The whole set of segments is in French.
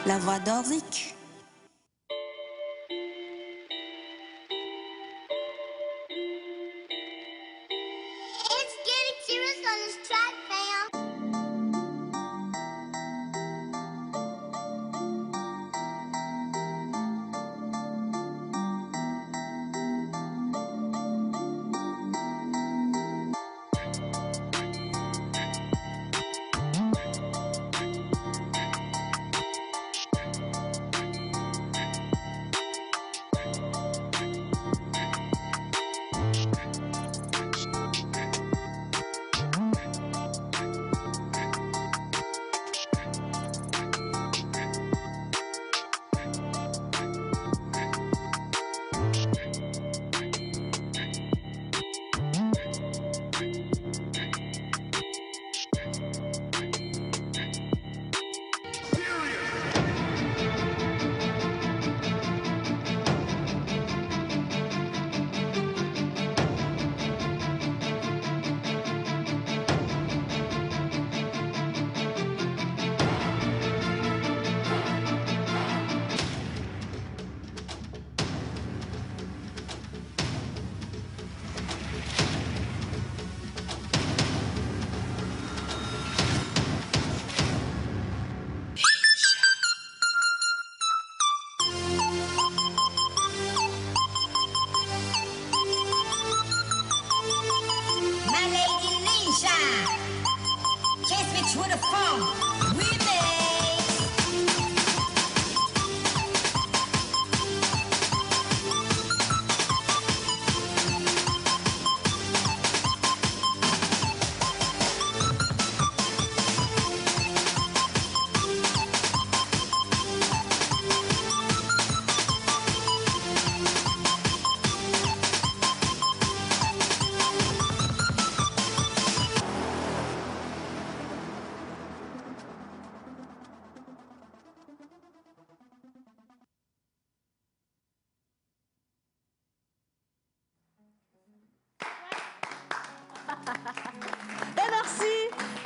La voix d'Orzik. It's getting serious on this track, fam.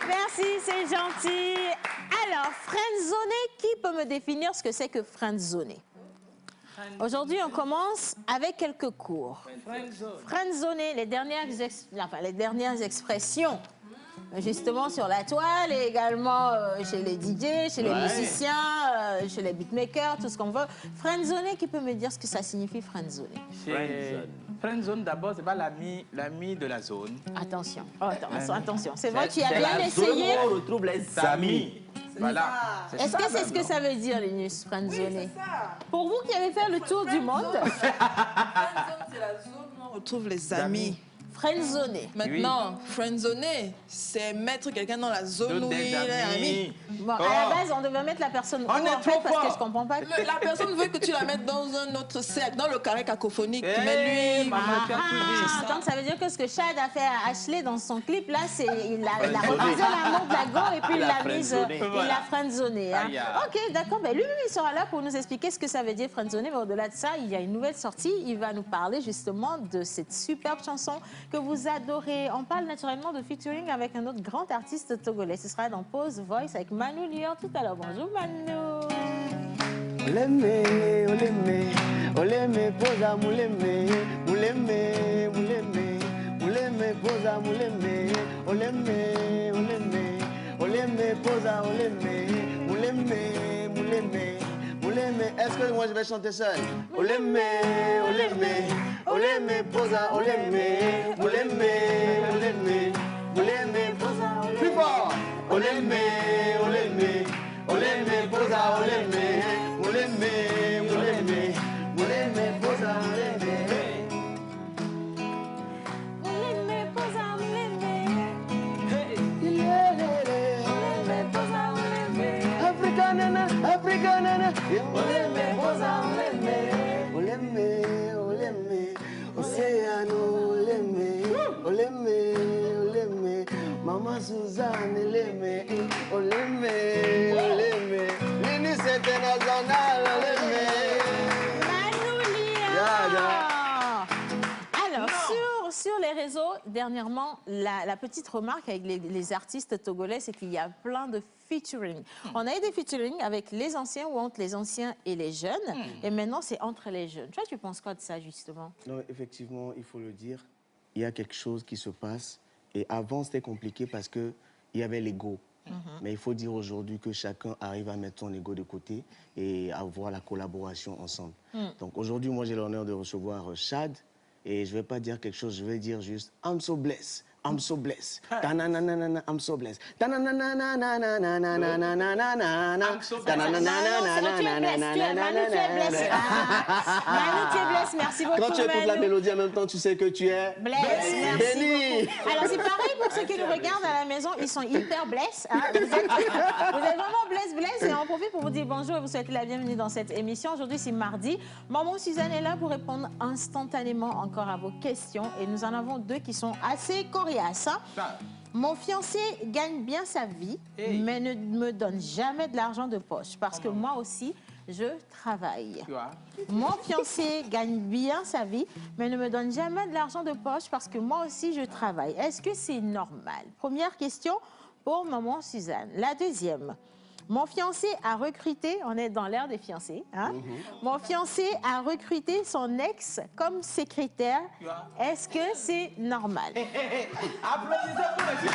Merci, c'est gentil. Alors, friendzoner, qui peut me définir ce que c'est que friendzoner? Aujourd'hui, on commence avec quelques cours. Friendzoner, les dernières expressions, justement sur la toile et également chez les DJ, chez les musiciens, chez les beatmakers, tout ce qu'on veut. Friendzoner, qui peut me dire ce que ça signifie friendzoner? Friendzone, d'abord, c'est pas l'ami de la zone. Attention, attention. C'est vrai, tu as bien essayé. On retrouve les amis. Voilà. Est-ce que c'est ce que ça veut dire, Linus, friendzoner? Oui, c'est ça. Pour vous qui avez fait le tour du monde. Friendzone, c'est la zone où on retrouve les amis. Friendzoner. Maintenant, friendzoner, c'est mettre quelqu'un dans la zone où il est ami. Bon, à la base, on devait mettre la personne où, en fait, parce que je comprends pas. La personne veut que tu la mettes dans un autre cercle, dans le carré cacophonique. Mais lui... Donc, ça veut dire que ce que Chad a fait à Ashley dans son clip, là, c'est il a refusé l'amour de la go et puis il l'a friendzoné. Hein. Ok, d'accord. Ben, lui-même, il sera là pour nous expliquer ce que ça veut dire friendzoner. Mais au-delà de ça, il y a une nouvelle sortie. Il va nous parler justement de cette superbe chanson que vous adorez. On parle naturellement de featuring avec un autre grand artiste togolais. Ce sera dans Pause Voice avec Manu Lior tout à l'heure. Bonjour Manu. Oleme, oleme, oleme, posa muleme, muleme, muleme, muleme, posa muleme, oleme, oleme, oleme, posa oleme, muleme, muleme. Oleme, est-ce que moi je vais chanter seul? Oleme, oleme, oleme, posa, oleme, oleme, oleme, oleme, posa, oleme. Plus fort! Oleme, oleme, oleme, posa, oleme, oleme, oleme, oleme, posa, oleme. Suzanne, on l'aimait, on l'aimait, on l'aimait. Maman Suzanne, elle l'aimait, on l'aimait, on l'aimait. L'Union internationale, on l'aimait. Alors, sur les réseaux, dernièrement, la petite remarque avec les artistes togolais, c'est qu'il y a plein de featuring. On a eu des featuring avec les anciens ou entre les anciens et les jeunes. Et maintenant, c'est entre les jeunes. Toi, tu penses quoi de ça, justement? Non, effectivement, il faut le dire. Il y a quelque chose qui se passe. Et avant, c'était compliqué parce qu'il y avait l'ego. Mais il faut dire aujourd'hui que chacun arrive à mettre son ego de côté et avoir la collaboration ensemble. Donc aujourd'hui, moi, j'ai l'honneur de recevoir Chad. Et je ne vais pas dire quelque chose, je vais dire juste « I'm so blessed, I'm so blessed, ta-na-na-na-na-na, I'm so blessed, ta-na-na-na-na-na-na-na-na-na-na-na-na, Manu, tu es blessé, merci beaucoup. Quand tu écoutes la mélodie en même temps, tu sais que tu es blessé. béni. Alors, c'est pareil pour ceux qui nous regardent à la maison, ils sont hyper blessés. Hein. Vous êtes vraiment blessés. Et on profite pour vous dire bonjour et vous souhaiter la bienvenue dans cette émission. Aujourd'hui, c'est mardi. Maman Suzanne est là pour répondre instantanément encore à vos questions. Et nous en avons deux qui sont assez coriaces. Hein. Mon fiancé gagne bien sa vie, mais ne me donne jamais de l'argent de poche. Parce que moi aussi, je travaille. Mon fiancé gagne bien sa vie, mais ne me donne jamais de l'argent de poche parce que moi aussi, je travaille. Est-ce que c'est normal? Première question pour maman Suzanne. La deuxième. Mon fiancé a recruté, on est dans l'ère des fiancés, hein? Mon fiancé a recruté son ex comme secrétaire. Est-ce que c'est normal? Applaudissez pour le juge.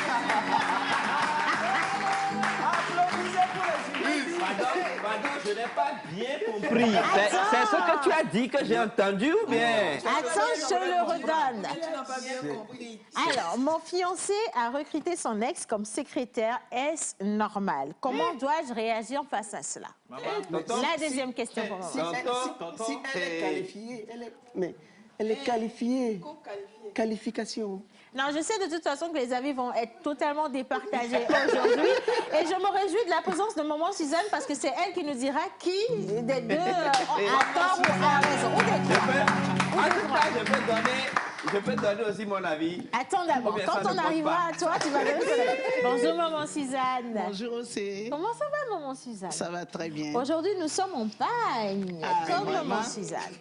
Applaudissez pour le juge. Pardon, je n'ai pas bien compris. C'est ce que tu as dit que j'ai entendu ou bien? Attends, je le redonne. Tu n'as pas bien compris. Alors, mon fiancé a recruté son ex comme secrétaire. Est-ce normal? Comment dois-je réagir face à cela? La deuxième question pour moi. Si elle est qualifiée, elle est qualifiée. Qualification. Non, je sais de toute façon que les avis vont être totalement départagés aujourd'hui. Et je me réjouis de la présence de maman Suzanne parce que c'est elle qui nous dira qui des deux a tort ou a raison. Ou des trois. En tout cas, je peux donner aussi mon avis. Attends d'abord, quand on arrivera à toi, tu vas donner ton avis. Bonjour maman Suzanne. Bonjour aussi. Comment ça va maman Suzanne? Ça va très bien. Aujourd'hui, nous sommes en pagne, comme maman Suzanne.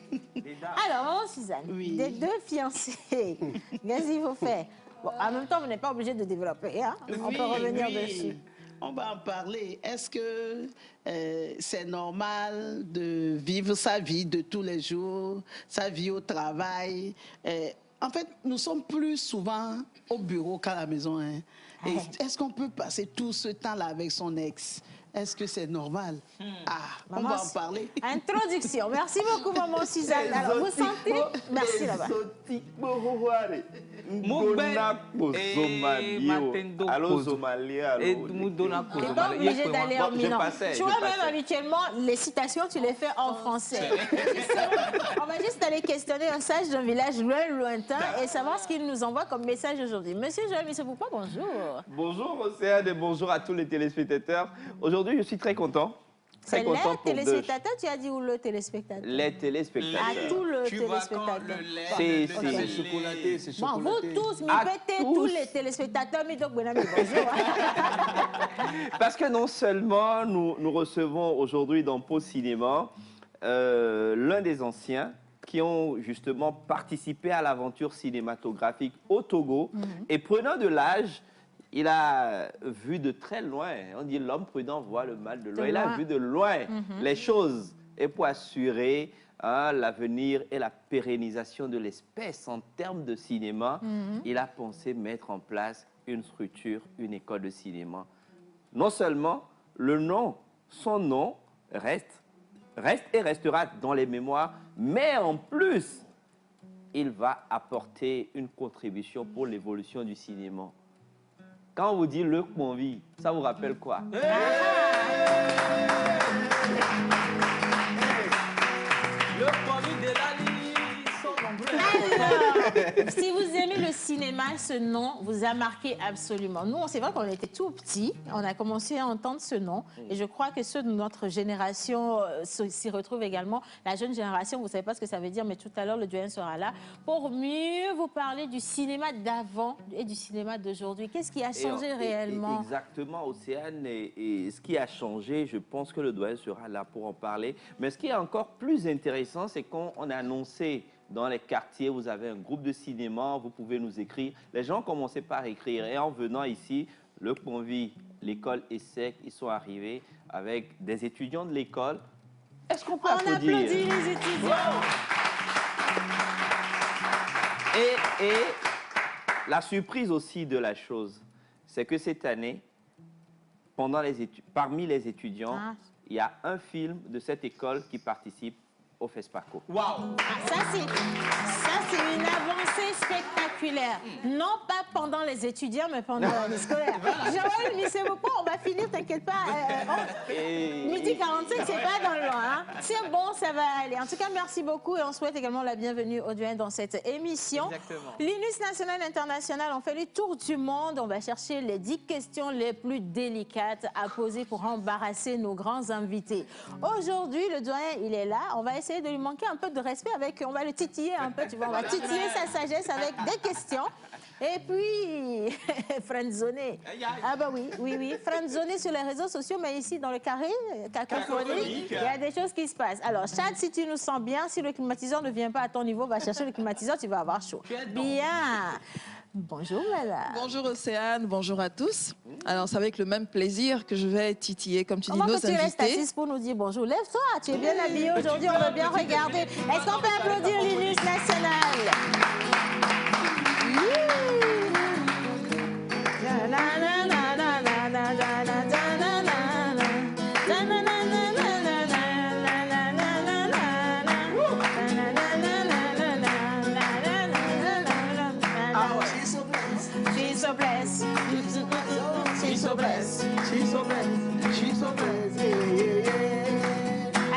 Alors, maman Suzanne, des deux fiancés, qu'est-ce qu'il faut faire? Bon, en même temps, vous n'êtes pas obligé de développer, hein? On peut revenir dessus. On va en parler. Est-ce que c'est normal de vivre sa vie de tous les jours, sa vie au travail? En fait, nous sommes plus souvent au bureau qu'à la maison. Hein? Est-ce qu'on peut passer tout ce temps-là avec son ex? Est-ce que c'est normal? On va en parler. Introduction. Merci beaucoup, maman Suzanne. Alors, vous sentez? Merci là-bas. Tu n'es pas obligé d'aller en minant. Tu vois, même habituellement, les citations, tu les fais en français. On va juste aller questionner un sage d'un village lointain et savoir ce qu'il nous envoie comme message aujourd'hui. Monsieur Joël Missepoupa, bonjour. Bonjour Océane et bonjour à tous les téléspectateurs. Aujourd'hui, je suis très content. C'est les téléspectateurs, tu as dit, ou le téléspectateur? Les téléspectateurs. À tout le téléspectateur. C'est chocolaté, c'est bon, chocolaté. vous tous, tous les téléspectateurs, bonjour. Parce que non seulement nous recevons aujourd'hui dans Pau Cinéma l'un des anciens qui ont justement participé à l'aventure cinématographique au Togo. Et prenant de l'âge, il a vu de très loin. On dit l'homme prudent voit le mal de loin. Il a vu de loin les choses. Et pour assurer l'avenir et la pérennisation de l'espèce en termes de cinéma, il a pensé mettre en place une structure, une école de cinéma. Non seulement le nom, son nom reste et restera dans les mémoires, mais en plus, il va apporter une contribution pour l'évolution du cinéma. Quand on vous dit le Kmonvi, ça vous rappelle quoi? Le Kmonvi de la ligne sont nombreux. Si vous aimez le cinéma, ce nom vous a marqué absolument. Nous, c'est vrai qu'on était tout petits, on a commencé à entendre ce nom. Et je crois que ceux de notre génération s'y retrouvent également. La jeune génération, vous ne savez pas ce que ça veut dire, mais tout à l'heure, le doyen sera là pour mieux vous parler du cinéma d'avant et du cinéma d'aujourd'hui. Qu'est-ce qui a changé réellement? Exactement, Océane. Et ce qui a changé, je pense que le doyen sera là pour en parler. Mais ce qui est encore plus intéressant, c'est qu'on a annoncé dans les quartiers, vous avez un groupe de cinéma, vous pouvez nous écrire. Les gens commençaient par écrire. Et en venant ici, le Convi, l'école ESSEC, ils sont arrivés avec des étudiants de l'école. Est-ce qu'on peut applaudir? On applaudit les étudiants. Et la surprise aussi de la chose, c'est que cette année, parmi les étudiants, il y a un film de cette école qui participe au FESPACO. Waouh! Ça, c'est une avancée spectaculaire. Non pas pendant les étudiants, mais pendant les scolaires. Joël, mais c'est beaucoup, on va finir, t'inquiète pas. Midi 45, c'est pas dans le loin. Hein. C'est bon, ça va aller. En tout cas, merci beaucoup et on souhaite également la bienvenue au doyen dans cette émission. L'INUS National International, on fait le tour du monde. On va chercher les 10 questions les plus délicates à poser pour embarrasser nos grands invités. Aujourd'hui, le doyen, il est là. On va essayer de lui manquer un peu de respect avec, on va le titiller un peu, tu vois, on va titiller sa sagesse avec des questions. Et puis, friendzoné. Ah bah oui, friendzoné sur les réseaux sociaux, mais ici dans le carré, cacophonique, il y a des choses qui se passent. Alors, Chad, si tu nous sens bien, si le climatiseur ne vient pas à ton niveau, va chercher le climatiseur, tu vas avoir chaud. Bien. Bonjour, madame. Bonjour, Océane. Bonjour à tous. Alors, c'est avec le même plaisir que je vais titiller, comme tu dis, nos invités. Comment tu restes assise pour nous dire bonjour? Lève-toi, tu es bien habillée aujourd'hui, on veut bien regarder. Est-ce qu'on peut applaudir l'INUS National?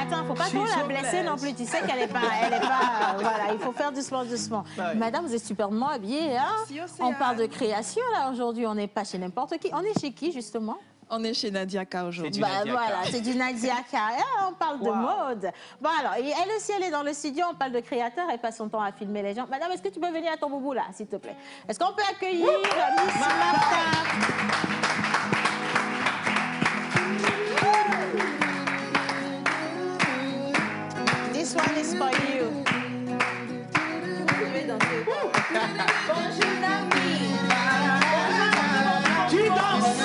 Attends, faut pas trop la blesser non plus. Tu sais qu'elle est pas, voilà, il faut faire doucement. Madame, vous êtes superbement habillée, hein? On parle de création là aujourd'hui. On n'est pas chez n'importe qui. On est chez qui justement? On est chez Nadia K aujourd'hui. Voilà, c'est du Nadia K. On parle de mode. Bon alors, elle aussi, elle est dans le studio. On parle de créateur. Elle passe son temps à filmer les gens. Madame, est-ce que tu peux venir à ton boubou là, s'il te plaît? Est-ce qu'on peut accueillir Miss Martha? This one is for you. Bonjour, Nami. Tu danses.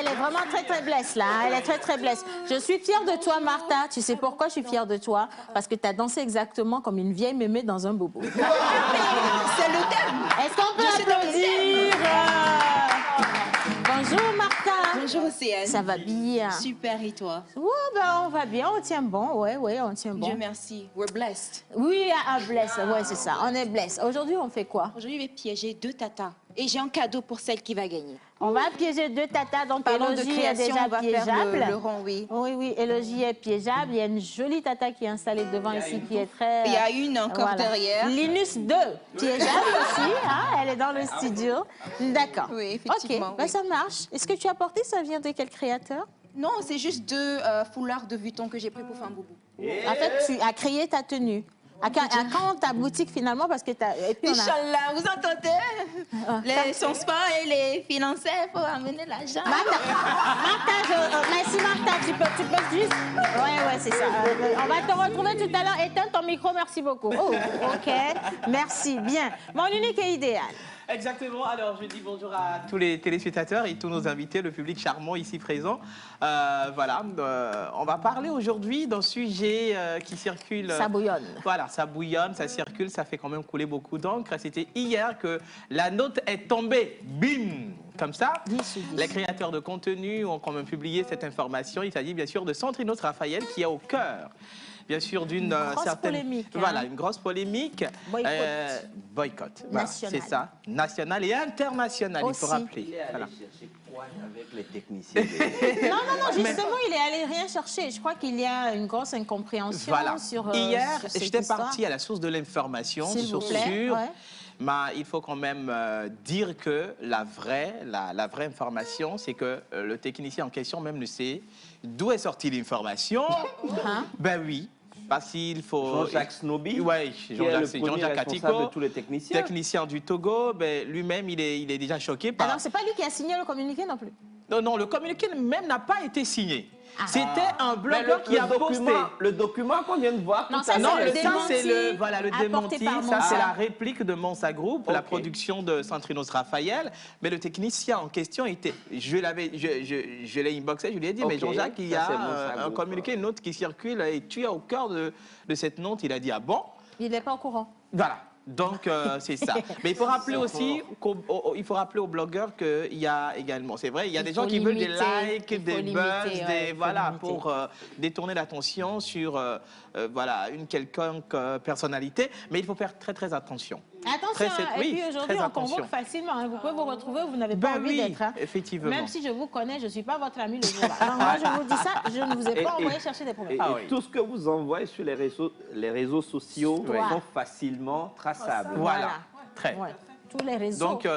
Elle est vraiment très blesse là, elle est très blesse. Je suis fière de toi, Martha. Tu sais pourquoi je suis fière de toi? Parce que tu as dansé exactement comme une vieille mémé dans un bobo. C'est le thème. Est-ce qu'on peut applaudir? Bonjour, Martha. Bonjour, Océane. Ça va bien? Super, et toi? Ouais, ben, on va bien, on tient bon. Ouais, on tient bon. Dieu merci. We're blessed. Oui, blessed. Ouais, c'est ça. On est blessed. Aujourd'hui, on fait quoi? Aujourd'hui, je vais piéger 2 tatas. Et j'ai un cadeau pour celle qui va gagner. On va piéger 2 tatas. Donc, Parlons de Élogie création, est déjà on va piégeable. faire le rond, oui. Oui, Élogie est piégeable. Il y a une jolie tata qui est installée devant ici qui est très... Il y a une encore derrière. Linus 2, piégeable aussi. Hein, elle est dans le studio. D'accord. Oui, effectivement. OK, ben, ça marche. Est-ce que tu as porté? Ça vient de quel créateur? Non, c'est juste 2 foulards de Vuitton que j'ai pris pour faire un boubou. En fait, tu as créé ta tenue. À quand ta boutique finalement? Parce que Inch'Allah, vous entendez? Les sponsors et les financiers, il faut amener l'argent. Merci Martha, tu peux juste... Ouais, c'est ça. On va te retrouver tout à l'heure. Éteins ton micro, merci beaucoup. Oh, OK, merci, bien. Mon unique et idéal. Exactement. Alors, je dis bonjour à tous les téléspectateurs et tous nos invités, le public charmant ici présent. Voilà, on va parler aujourd'hui d'un sujet qui circule. Ça bouillonne. Voilà, ça bouillonne, ça circule, ça fait quand même couler beaucoup d'encre. C'était hier que la note est tombée. Bim! Comme ça, les créateurs de contenu ont quand même publié cette information. Il s'agit bien sûr de Centrinos Raphaël qui est au cœur bien sûr, d'une certaine... polémique, hein. Voilà, une grosse polémique. Boycott. Voilà, National. c'est ça. National et international, il faut Aussi. rappeler. Il est allé Voilà. chercher quoi avec les techniciens Non, justement, il est allé rien chercher. Je crois qu'il y a une grosse incompréhension Voilà. sur Hier, sur cette j'étais histoire. parti à la source de l'information, S'il vous source plaît, sûre. ouais. Mais il faut quand même dire que la vraie information, c'est que le technicien en question même ne sait d'où est sortie l'information. Ben oui, parce qu'il faut... Jean-Jacques Snobi, Oui, qui est le Jean-Jacques premier responsable Atiko, de tous les techniciens. technicien du Togo, ben, lui-même, il est déjà choqué par... Alors, c'est pas lui qui a signé le communiqué non plus. Non, le communiqué même n'a pas été signé. C'était un Mais blogueur qui a posté. le document qu'on vient de voir Non, tout ça, à l'heure, c'est le est- démenti. c'est le apporté démenti. par Ça, Monsa. c'est la réplique de Monsa Group, la Ok. production de Centrinos Raphaël. Mais le technicien en question était. Je l'ai inboxé, je lui ai dit, mais Ok, Jean-Jacques, il y ça, a c'est Monsa un Group. communiqué, une note qui circule et tu es au cœur de cette note. Il a dit, ah bon? Il n'est pas au courant. Voilà. Donc, c'est ça. Mais il faut rappeler aussi, il faut rappeler aux blogueurs qu'il y a également, c'est vrai, il y a des gens qui veulent des likes, des buzz, voilà, pour détourner l'attention sur voilà, une quelconque personnalité. Mais il faut faire très, très attention. Attention, Très, hein, oui, et puis aujourd'hui, très on convoque attention. facilement. Hein. Vous pouvez vous retrouver où vous n'avez pas Ben envie oui, d'être. Hein. effectivement. Même si je vous connais, je ne suis pas votre ami le jour-là. Non, moi, je vous dis ça, je ne vous ai pas envoyé chercher des problèmes. Et tout ce que vous envoyez sur les réseaux sociaux Ouais. sont facilement traçables. Voilà. Très. Ouais. Tous les réseaux. Donc,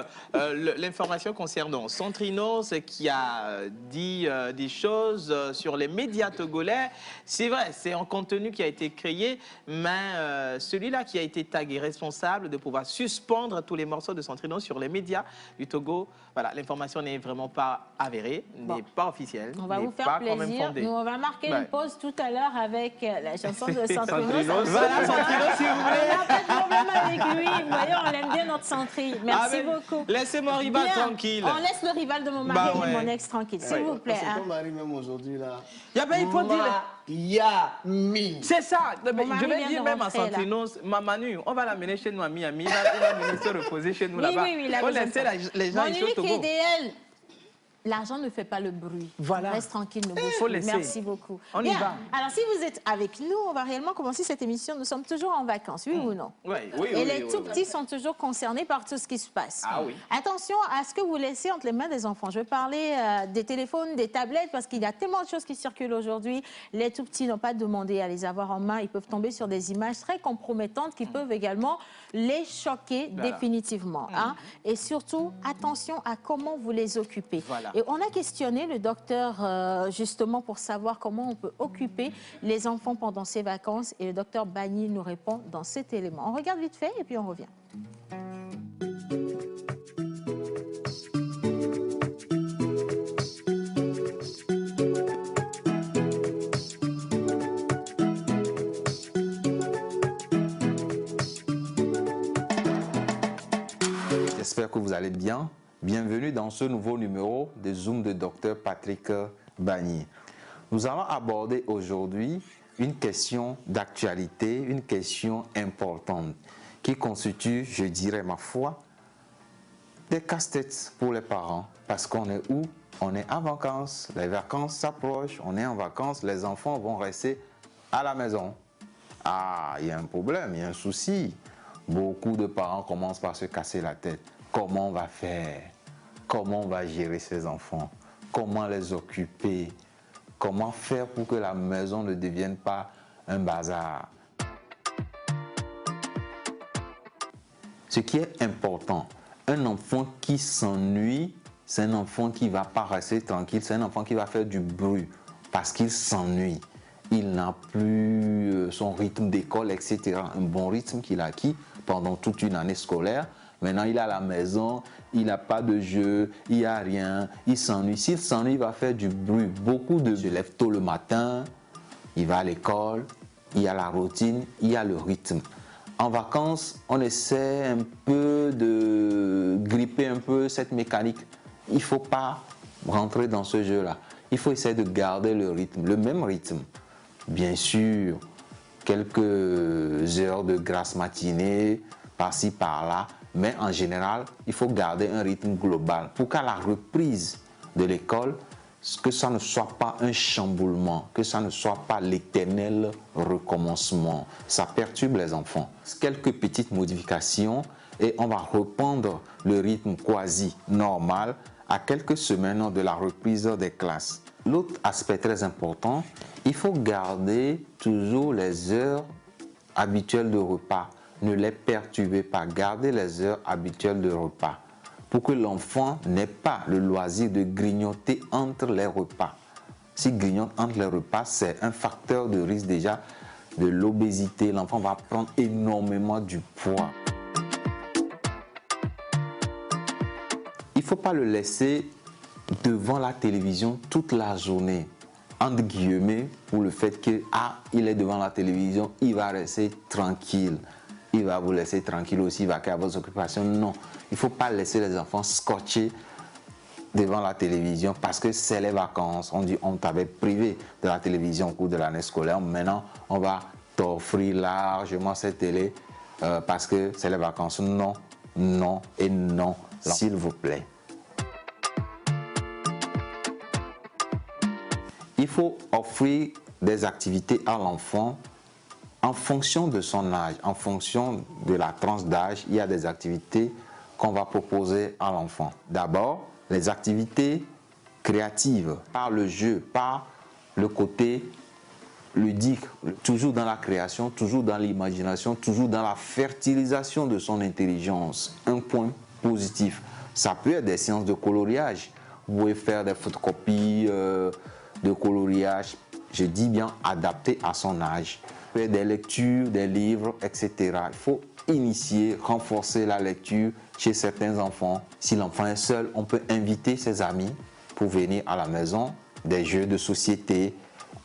l'information concernant Centrinos qui a dit des choses sur les médias togolais, c'est vrai, c'est un contenu qui a été créé, mais celui-là qui a été tagué responsable de pouvoir suspendre tous les morceaux de Centrinos sur les médias du Togo, voilà, l'information n'est vraiment pas avérée, n'est pas officielle, on va n'est vous faire pas quand même plaisir. fondée. Nous, on va marquer Ouais. une pause tout à l'heure avec la chanson de Centrinos. Voilà, Centrinos, si vous On voulez. n'a pas de problème avec lui. Vous voyez, on aime bien notre Centri. Merci Ah, mais beaucoup. Laissez mon rival Bien. tranquille. On laisse le rival de mon mari Bah et de ouais. mon ex tranquille, s'il Ouais. vous plaît. C'est Hein. ton mari même aujourd'hui là. Il faut dire... Miami. C'est ça. Mais Mon mari je vais vient dire de même à rentrer, là. Centrinos, Manu, on va l'amener chez nous à Miami. Il va venir se reposer chez nous Oui, là-bas. oui, il a On besoin de laissait ça. les gens Mon ici au unique Togo. idéal, l'argent ne fait pas le bruit. Voilà. Reste tranquille, ne bouge Faut plus. laisser. Merci beaucoup. On y Bien. va. Alors, si vous êtes avec nous, on va réellement commencer cette émission. Nous sommes toujours en vacances, oui ou non? Oui, Et les tout petits sont toujours concernés par tout ce qui se passe. Ah oui. Attention à ce que vous laissez entre les mains des enfants. Je vais parler des téléphones, des tablettes, parce qu'il y a tellement de choses qui circulent aujourd'hui. Les tout petits n'ont pas demandé à les avoir en main. Ils peuvent tomber sur des images très compromettantes qui peuvent également les choquer définitivement. Hein. Et surtout, attention à comment vous les occupez. Voilà. Et on a questionné le docteur justement pour savoir comment on peut occuper les enfants pendant ces vacances. Et le docteur Bagny nous répond dans cet élément. On regarde vite fait et puis on revient. J'espère que vous allez bien. Bienvenue dans ce nouveau numéro de Zoom de Dr Patrick Bagny. Nous allons aborder aujourd'hui une question d'actualité, une question importante qui constitue, je dirais ma foi, des casse-têtes pour les parents. Parce qu'on est où? On est en vacances, les vacances s'approchent, on est en vacances, les enfants vont rester à la maison. Ah, il y a un problème, il y a un souci. Beaucoup de parents commencent par se casser la tête. Comment on va faire? Comment on va gérer ces enfants? Comment les occuper? Comment faire pour que la maison ne devienne pas un bazar? Ce qui est important, un enfant qui s'ennuie, c'est un enfant qui ne va pas rester tranquille, c'est un enfant qui va faire du bruit parce qu'il s'ennuie. Il n'a plus son rythme d'école, etc. Un bon rythme qu'il a acquis pendant toute une année scolaire. Maintenant, il est à la maison, il n'a pas de jeu, il n'y a rien, il s'ennuie. S'il s'ennuie, il va faire du bruit. Beaucoup de se lèvent tôt le matin, il va à l'école, il y a la routine, il y a le rythme. En vacances, on essaie un peu de gripper un peu cette mécanique. Il ne faut pas rentrer dans ce jeu-là. Il faut essayer de garder le rythme, le même rythme. Bien sûr, quelques heures de grasse matinée, par-ci, par-là, mais en général, il faut garder un rythme global pour qu'à la reprise de l'école, que ça ne soit pas un chamboulement, que ça ne soit pas l'éternel recommencement. Ça perturbe les enfants. Quelques petites modifications et on va reprendre le rythme quasi normal à quelques semaines de la reprise des classes. L'autre aspect très important, il faut garder toujours les heures habituelles de repas. Ne les perturbez pas, gardez les heures habituelles de repas pour que l'enfant n'ait pas le loisir de grignoter entre les repas. S'il grignote entre les repas, c'est un facteur de risque déjà de l'obésité. L'enfant va prendre énormément du poids. Il ne faut pas le laisser devant la télévision toute la journée, entre guillemets, pour le fait qu'il est devant la télévision, il va rester tranquille. Il va vous laisser tranquille aussi, il va faire vos occupations. Non, il ne faut pas laisser les enfants scotchés devant la télévision parce que c'est les vacances. On dit on t'avait privé de la télévision au cours de l'année scolaire. Maintenant, on va t'offrir largement cette télé parce que c'est les vacances. Non, non et non, s'il vous plaît. Il faut offrir des activités à l'enfant en fonction de son âge, en fonction de la tranche d'âge. Il y a des activités qu'on va proposer à l'enfant. D'abord, les activités créatives, par le jeu, par le côté ludique, toujours dans la création, toujours dans l'imagination, toujours dans la fertilisation de son intelligence. Un point positif. Ça peut être des séances de coloriage. Vous pouvez faire des photocopies de coloriage, je dis bien adapté à son âge. Des lectures, des livres, etc. Il faut initier, renforcer la lecture chez certains enfants. Si l'enfant est seul, on peut inviter ses amis pour venir à la maison, des jeux de société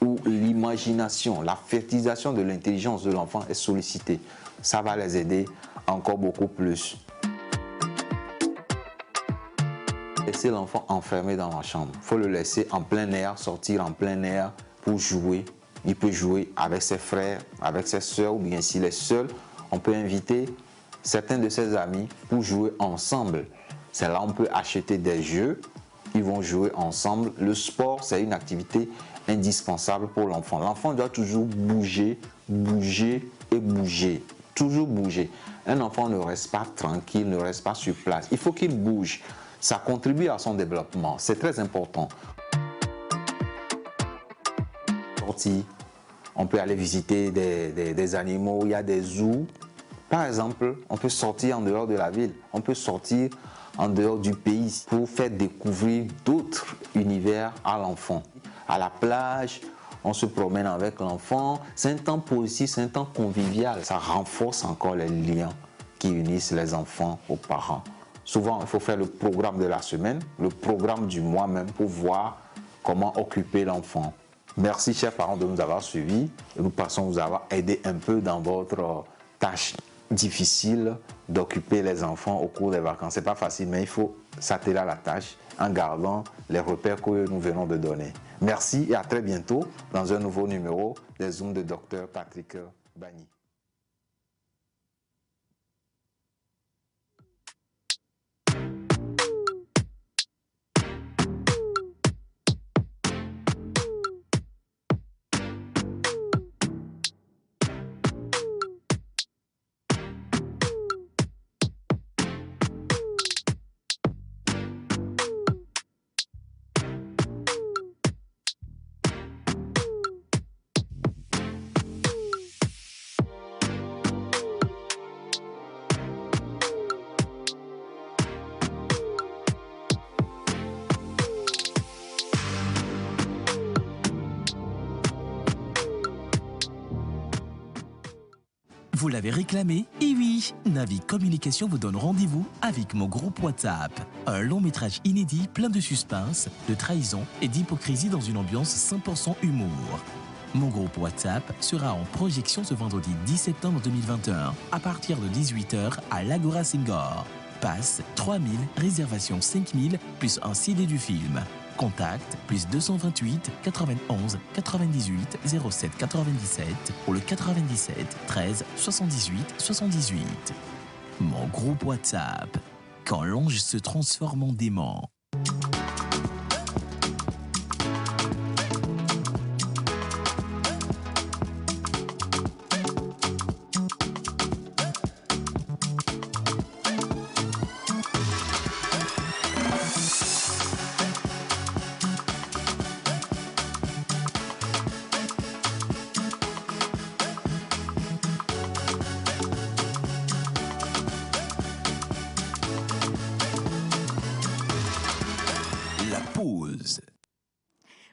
où l'imagination, la fertilisation de l'intelligence de l'enfant est sollicitée. Ça va les aider encore beaucoup plus. Laisser l'enfant enfermé dans la chambre. Il faut le laisser en plein air, sortir en plein air pour jouer. Il peut jouer avec ses frères, avec ses soeurs, ou bien s'il est seul, on peut inviter certains de ses amis pour jouer ensemble. C'est là on peut acheter des jeux, ils vont jouer ensemble. Le sport, c'est une activité indispensable pour l'enfant. L'enfant doit toujours bouger, bouger et bouger. Toujours bouger. Un enfant ne reste pas tranquille, ne reste pas sur place. Il faut qu'il bouge. Ça contribue à son développement. C'est très important. On peut aller visiter des animaux, il y a des zoos. Par exemple, on peut sortir en dehors de la ville, on peut sortir en dehors du pays pour faire découvrir d'autres univers à l'enfant. À la plage, on se promène avec l'enfant. C'est un temps positif, c'est un temps convivial. Ça renforce encore les liens qui unissent les enfants aux parents. Souvent, il faut faire le programme de la semaine, le programme du mois même pour voir comment occuper l'enfant. Merci, chers parents, de nous avoir suivis. Nous pensons vous avoir aidé un peu dans votre tâche difficile d'occuper les enfants au cours des vacances. Ce n'est pas facile, mais il faut s'atteler à la tâche en gardant les repères que nous venons de donner. Merci et à très bientôt dans un nouveau numéro des Zooms de Dr Patrick Bagny. Vous l'avez réclamé? Et oui, Navi Communication vous donne rendez-vous avec mon groupe WhatsApp. Un long métrage inédit plein de suspense, de trahison et d'hypocrisie dans une ambiance 100% humour. Mon groupe WhatsApp sera en projection ce vendredi 10 septembre 2021 à partir de 18 h à l'Agora Singor. Passe 3000, réservation 5000 plus un CD du film. Contact plus 228 91 98 07 97 ou le 97 13 78 78. Mon groupe WhatsApp. Quand l'ange se transforme en démon. Buzz.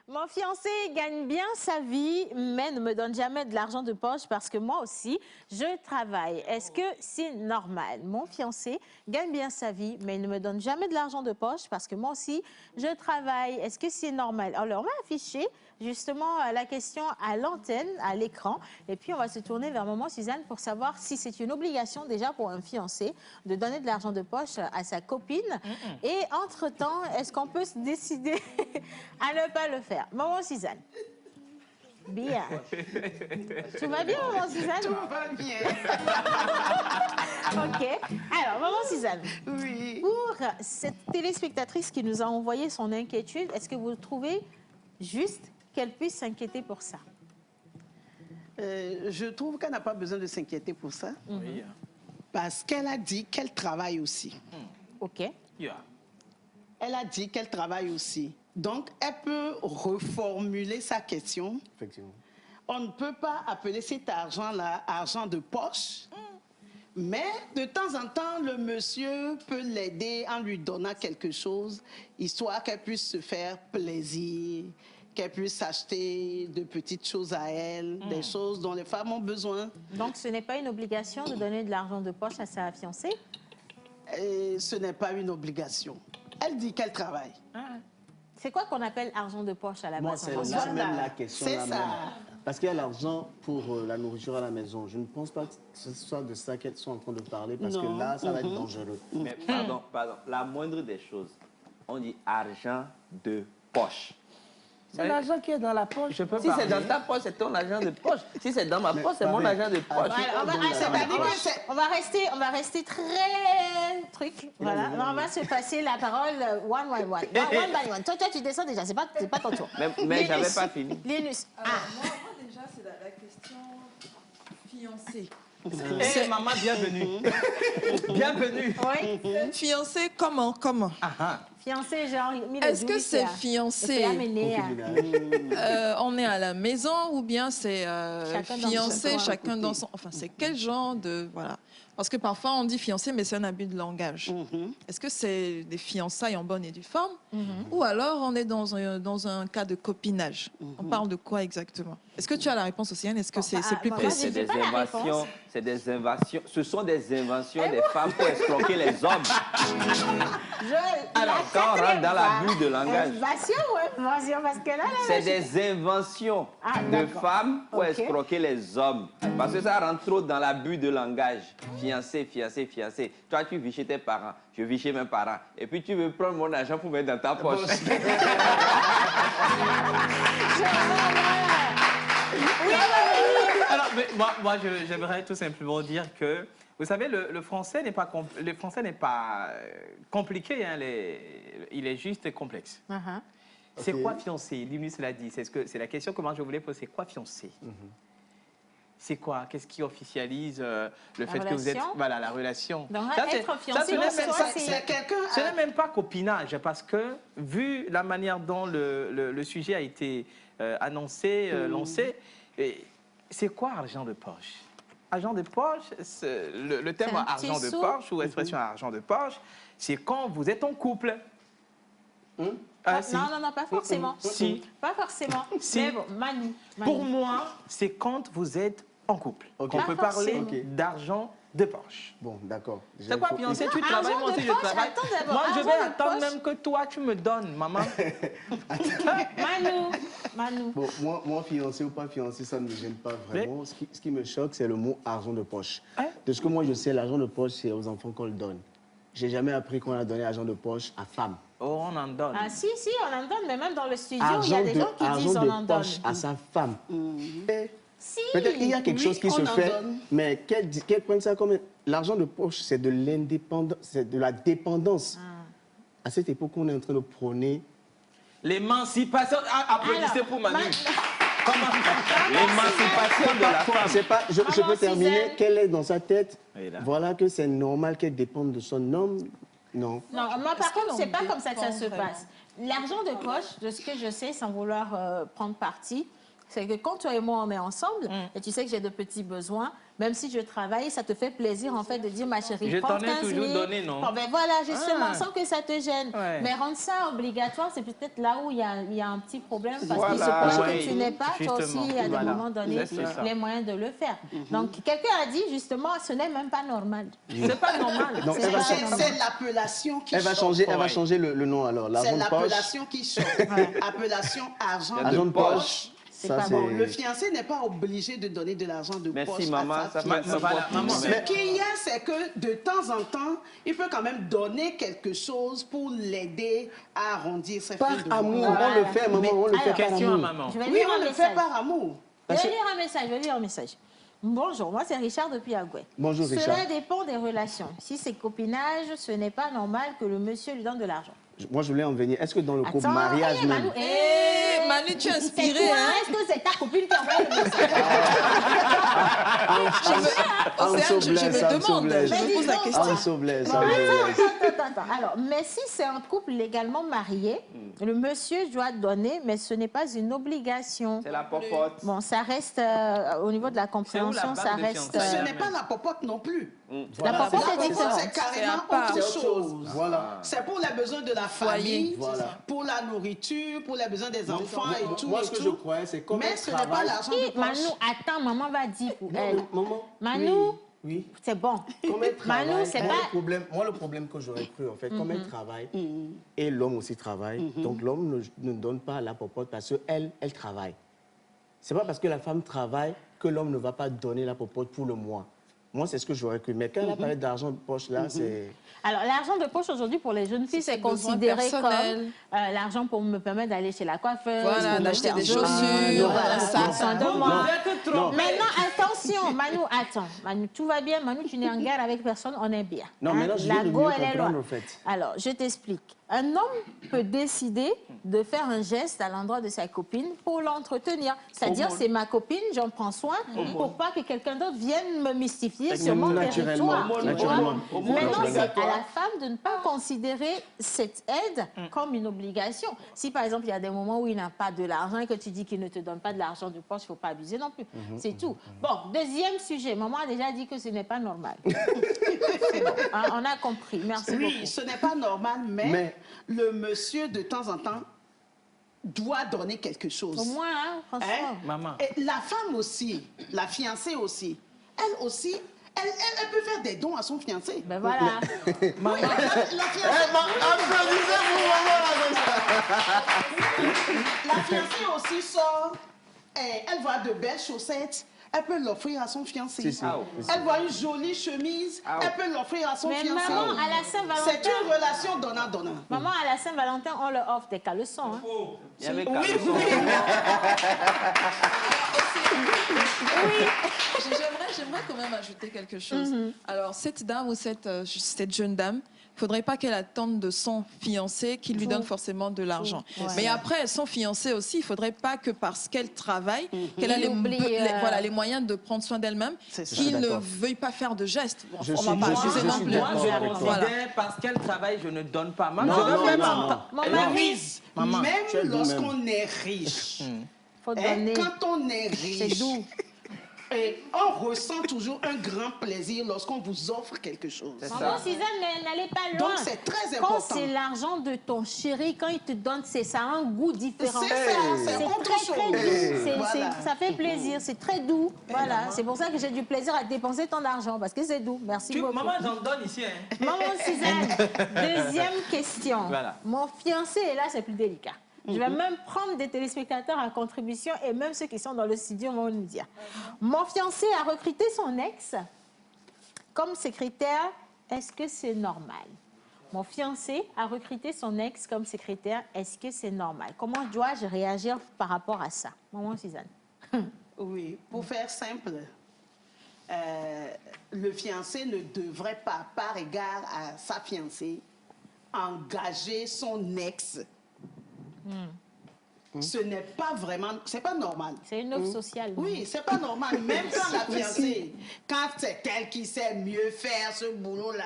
Mon fiancé gagne bien sa vie, mais ne me donne jamais de l'argent de poche parce que moi aussi, je travaille. Est-ce que c'est normal? Mon fiancé gagne bien sa vie, mais il ne me donne jamais de l'argent de poche parce que moi aussi, je travaille. Est-ce que c'est normal? Alors, on va afficher justement la question à l'antenne, à l'écran, et puis on va se tourner vers Maman Suzanne pour savoir si c'est une obligation déjà pour un fiancé de donner de l'argent de poche à sa copine. Et entre-temps, est-ce qu'on peut se décider à ne pas le faire? Maman Suzanne. Bien. Tout va bien, Maman Suzanne? Tout va bien. OK. Alors, Maman Suzanne. Oui. Pour cette téléspectatrice qui nous a envoyé son inquiétude, est-ce que vous trouvez juste qu'elle puisse s'inquiéter pour ça? Je trouve qu'elle n'a pas besoin de s'inquiéter pour ça. Oui. Parce qu'elle a dit qu'elle travaille aussi. OK. Yeah. Elle a dit qu'elle travaille aussi. Donc, elle peut reformuler sa question. Effectivement. On ne peut pas appeler cet argent-là argent de poche. Mais de temps en temps, le monsieur peut l'aider en lui donnant quelque chose, histoire qu'elle puisse se faire plaisir, qu'elle puisse acheter de petites choses à elle, des choses dont les femmes ont besoin. Donc, ce n'est pas une obligation de donner de l'argent de poche à sa fiancée? Et ce n'est pas une obligation. Elle dit qu'elle travaille. C'est quoi qu'on appelle argent de poche à la Moi, base? c'est en là français? même la question. C'est là ça. même. Parce qu'il y a l'argent pour la nourriture à la maison. Je ne pense pas que ce soit de ça qu'elles sont en train de parler, parce que là, ça va être dangereux. Mais pardon, la moindre des choses, on dit argent de poche. C'est l'argent qui est dans la poche. Si c'est dans ta poche, c'est ton argent de poche. Si c'est dans ma poche, c'est mon argent de poche. On va rester très truc. Voilà. On va se passer la parole one by one. Toi, tu descends déjà. C'est pas ton tour. Mais j'avais pas fini. Linus. Moi, déjà, c'est la question fiancée. Hey, maman, bienvenue. Bienvenue. Oui. Fiancée, comment? Fiancé, genre... Est-ce que c'est fiancé? On est à la maison ou bien c'est fiancé, chacun dans son... Enfin, c'est quel genre de... Voilà. Parce que parfois, on dit fiancé, mais c'est un abus de langage. Est-ce que c'est des fiançailles en bonne et due forme? Ou alors, on est dans un cas de copinage? On parle de quoi exactement? Est-ce que tu as la réponse aussi, Anne? Est-ce que c'est plus précis? C'est des inventions. Ce sont des inventions des femmes pour escroquer les hommes. Alors, quand on rentre dans l'abus de langage, c'est des inventions de femmes pour escroquer les hommes. Parce que ça rentre trop dans l'abus de langage. Fiancé. Toi, tu vis chez tes parents, je vis chez mes parents. Et puis, tu veux prendre mon argent pour mettre dans ta poche. Alors, mais moi j'aimerais tout simplement dire que, vous savez, le français n'est pas compliqué, hein, il est juste complexe. C'est quoi fiancé? Linus l'a dit, c'est la question que moi je voulais poser. C'est quoi fiancé? C'est quoi? Qu'est-ce qui officialise le fait que vous êtes... Voilà, la relation. Donc, être fiancé, ce n'est même pas copinage, parce que, vu la manière dont le sujet a été annoncé, lancé, c'est quoi argent de poche? Argent de poche, le terme argent de poche ou expression argent de poche, c'est quand vous êtes en couple. Si. Non, pas forcément. Si. Pas forcément. Si. Mais bon, Manu. Pour moi, c'est quand vous êtes en couple. On peut parler d'argent de poche. Bon, d'accord. C'est quoi, fiancé? Tu travailles, moi aussi je travaille. Moi, je vais attendre même que toi, tu me donnes, maman. Manu. Bon, moi, fiancé ou pas fiancé, ça ne me gêne pas vraiment. Ce qui me choque, c'est le mot argent de poche. De ce que moi je sais, l'argent de poche, c'est aux enfants qu'on le donne. J'ai jamais appris qu'on a donné argent de poche à femme. Oh, on en donne. Ah si, on en donne, mais même dans le studio, il y a des gens qui disent on en donne. Argent de poche à sa femme. Si. Peut-être qu'il y a quelque chose qui se fait, mais qu'elle prenne ça comme... L'argent de poche, c'est de l'indépendance, c'est de la dépendance. À cette époque, on est en train de prôner... L'émancipation... Applaudissez pour Manu. L'émancipation de la femme. C'est pas, je peux terminer. Qu'elle est dans sa tête, voilà que c'est normal qu'elle dépende de son homme. Non. Non, moi par contre, c'est pas comme ça que ça se passe. L'argent de poche, de ce que je sais, sans vouloir prendre parti, c'est que quand toi et moi on est ensemble, et tu sais que j'ai de petits besoins, même si je travaille, ça te fait plaisir en fait de dire ma chérie, je prends t'en ai 15 000. toujours donné, non? Bon, ben voilà, justement, sans que ça te gêne. Ouais. Mais rendre ça obligatoire, c'est peut-être là où il y a un petit problème parce Voilà. qu'il se peut Oui, que tu n'es pas, toi justement. aussi, à des Voilà. moments donnés, C'est ça. les moyens de le faire. Donc, quelqu'un a dit justement, ce n'est même pas normal. C'est pas normal. Donc, C'est elle va pas changer- normal. C'est l'appellation qui elle va choque. changer le nom alors. C'est L'argent de poche. l'appellation qui choque. Appellation argent Argent de de poche. poche. C'est Ça, pas c'est... bon. Le fiancé n'est pas obligé de donner de l'argent de poche. Merci, maman. à sa Ça fiancée. fait Voilà, maman. Ce qu'il y a, c'est que de temps en temps, il peut quand même donner quelque chose pour l'aider à arrondir ses Par fins de amour, mois. on le fait, maman, on le fait par Question à amour. maman. Je vais Oui, lire on un le message. fait par amour. Je vais lire un message. Bonjour, moi c'est Richard depuis Agoué. Bonjour, Richard. Cela dépend des relations. Si c'est copinage, ce n'est pas normal que le monsieur lui donne de l'argent. Moi, je voulais en venir. Est-ce que dans le couple, Attends, mariage hey, même... Manu, tu es C'est inspiré, quoi? hein? Est-ce que c'est ta copine qui a envoyé le message? Océane, je me demande, je me pose la question. Ah, se blesse, ah, Attends. Alors, mais si c'est un couple légalement marié, le monsieur doit donner, mais ce n'est pas une obligation. C'est la popote. Bon, ça reste, au niveau de la compréhension, bague ça de reste... fiançailles? Ce n'est pas la popote non plus. La popote La est popote, différente. c'est carrément C'est à part. autre chose. Voilà. C'est pour les besoins de la Foyer. famille, Voilà. pour la nourriture, pour les besoins des enfants et tout. Moi, et ce que tout. je croyais, c'est comme Mais elle ce n'est pas travaille... l'argent de poche. Manu, attends, maman va dire pour elle. Maman, Manu, oui. c'est bon. Comme elle travaille, Manu, c'est pas... moi, le problème que j'aurais cru, en fait, comme elle travaille, et l'homme aussi travaille, donc l'homme ne donne pas la popote parce qu'elle, elle travaille. C'est pas parce que la femme travaille que l'homme ne va pas donner la popote pour le mois. Moi, c'est ce que j'aurais cru. Mais quand elle a parlé d'argent de poche, là, c'est... Alors, l'argent de poche aujourd'hui pour les jeunes filles, c'est besoin considéré comme personnel. L'argent pour me permettre d'aller chez la coiffeuse, Voilà, pour me d'acheter faire des joli, chaussures, voilà, un sac. prendre soin de moi. Non. Maintenant, attention, Manu, attends. Manu, tout va bien. Manu, tu n'es en guerre avec personne, on est bien. Non, maintenant, je la viens de go, mieux elle est comprendre, loin. en fait. Alors, je t'explique. Un homme peut décider de faire un geste à l'endroit de sa copine pour l'entretenir. C'est-à-dire, c'est ma copine, j'en prends soin pour pas que quelqu'un d'autre vienne me mystifier sur mon territoire. tu vois. Naturellement. Maintenant, c'est à la femme de ne pas considérer cette aide comme une obligation. Si, par exemple, il y a des moments où il n'a pas de l'argent et que tu dis qu'il ne te donne pas de l'argent de poche, il ne faut pas abuser non plus. C'est tout. Bon, deuxième sujet. Maman a déjà dit que ce n'est pas normal. C'est bon. Hein, on a compris. Merci Oui, beaucoup. ce n'est pas normal, mais le monsieur, de temps en temps, doit donner quelque chose. Au moins, hein, franchement. Hein? Maman. Et la femme aussi, la fiancée aussi, elle aussi, elle peut faire des dons à son fiancé. Ben voilà. Maman, la fiancée, la fiancée aussi sort, elle voit de belles chaussettes, elle peut l'offrir à son fiancé. Si, si. Elle voit une jolie chemise, elle peut l'offrir à son Mais fiancé. maman, à la C'est Saint-Valentin, une relation donnant-donnant. maman, à la Saint-Valentin, on leur offre des caleçons. Hein. Il y avait Oui, J'aimerais quand même ajouter quelque chose. Alors, cette dame ou cette jeune dame, il ne faudrait pas qu'elle attende de son fiancé qu'il lui donne forcément de l'argent. Ouais. Mais après, son fiancé aussi, il ne faudrait pas que parce qu'elle travaille, qu'elle a les moyens de prendre soin d'elle-même, C'est ça. qu'il ne D'accord. veuille pas faire de gestes. Bon, Je on ne va suis- pas je suis- abuser je non suis plus. d'accord Moi, je avec toi. considère Voilà. parce qu'elle travaille, je ne donne pas. Maman, Non, je non, fais non, pas. non. Mon Et mari, Louise, Maman, tu es même doux lorsqu'on est riche, faut hein, donner. quand on est C'est riche, doux. et on ressent toujours un grand plaisir lorsqu'on vous offre quelque chose. Maman, Suzanne, n'allez pas loin. Donc c'est très Quand important. c'est l'argent de ton chéri, quand il te donne, ça a un goût différent. C'est ça, c'est C'est autre très, très chose. doux. Voilà. Ça fait plaisir, c'est très doux. Voilà, c'est pour ça que j'ai du plaisir à dépenser ton argent, parce que c'est doux. Merci beaucoup. Maman, j'en donne ici. Hein. Maman Suzanne, deuxième question. Voilà. Mon fiancé, et là, c'est plus délicat. Je vais même prendre des téléspectateurs à contribution et même ceux qui sont dans le studio vont nous dire. Mon fiancé a recruté son ex comme secrétaire. Est-ce que c'est normal? Mon fiancé a recruté son ex comme secrétaire. Est-ce que c'est normal? Comment dois-je réagir par rapport à ça? Maman Suzanne. Oui, pour faire simple, le fiancé ne devrait pas, par égard à sa fiancée, engager son ex. Ce n'est pas vraiment, c'est pas normal. C'est une offre sociale. Oui, c'est pas normal. Même quand la fiancée, quand c'est elle qui sait mieux faire ce boulot-là,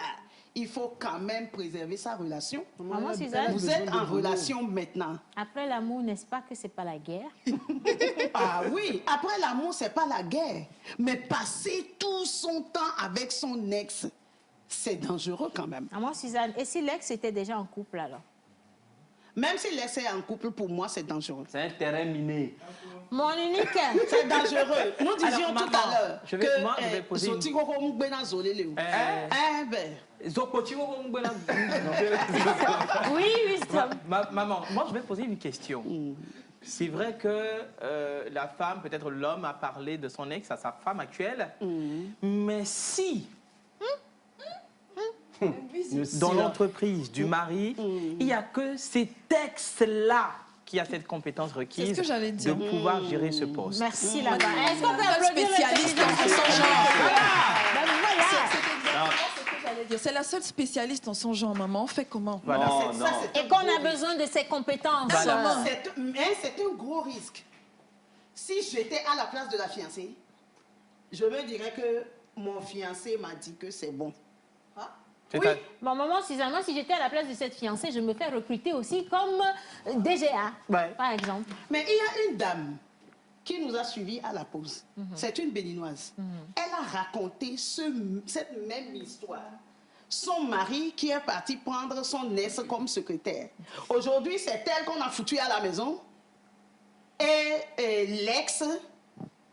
il faut quand même préserver sa relation. Maman Suzanne, vous êtes en relation maintenant. Après l'amour, n'est-ce pas que c'est pas la guerre? Ah oui, après l'amour, c'est pas la guerre. Mais passer tout son temps avec son ex, c'est dangereux quand même. Maman Suzanne, et si l'ex était déjà en couple alors? Même si l'ex est en couple, pour moi, c'est dangereux. C'est un terrain miné. Mon unique. C'est dangereux. Nous disions Alors, tout maman, à l'heure je vais poser une... Oui, oui, stop. Maman, moi je vais poser une question. C'est vrai que la femme, peut-être l'homme, a parlé de son ex à sa femme actuelle, mais si dans l'entreprise du mari, il n'y a que cet ex-là qui a cette compétence requise de pouvoir gérer ce poste. Merci là-bas. Est-ce qu'on peut applaudir spécialiste en son genre? C'est la seule spécialiste en son genre, maman. On fait comment? Voilà. Non, non. Et qu'on a besoin de ses compétences. Voilà. Mais c'est un gros risque. Si j'étais à la place de la fiancée, je me dirais que mon fiancé m'a dit que c'est bon. Oui. Bon, maman, Suzanne, moi, si j'étais à la place de cette fiancée, je me fais recruter aussi comme DGA, par exemple. Mais il y a une dame qui nous a suivis à la pause. C'est une béninoise. Elle a raconté cette même histoire. Son mari qui est parti prendre son ex comme secrétaire. Aujourd'hui, c'est elle qu'on a foutu à la maison. Et l'ex,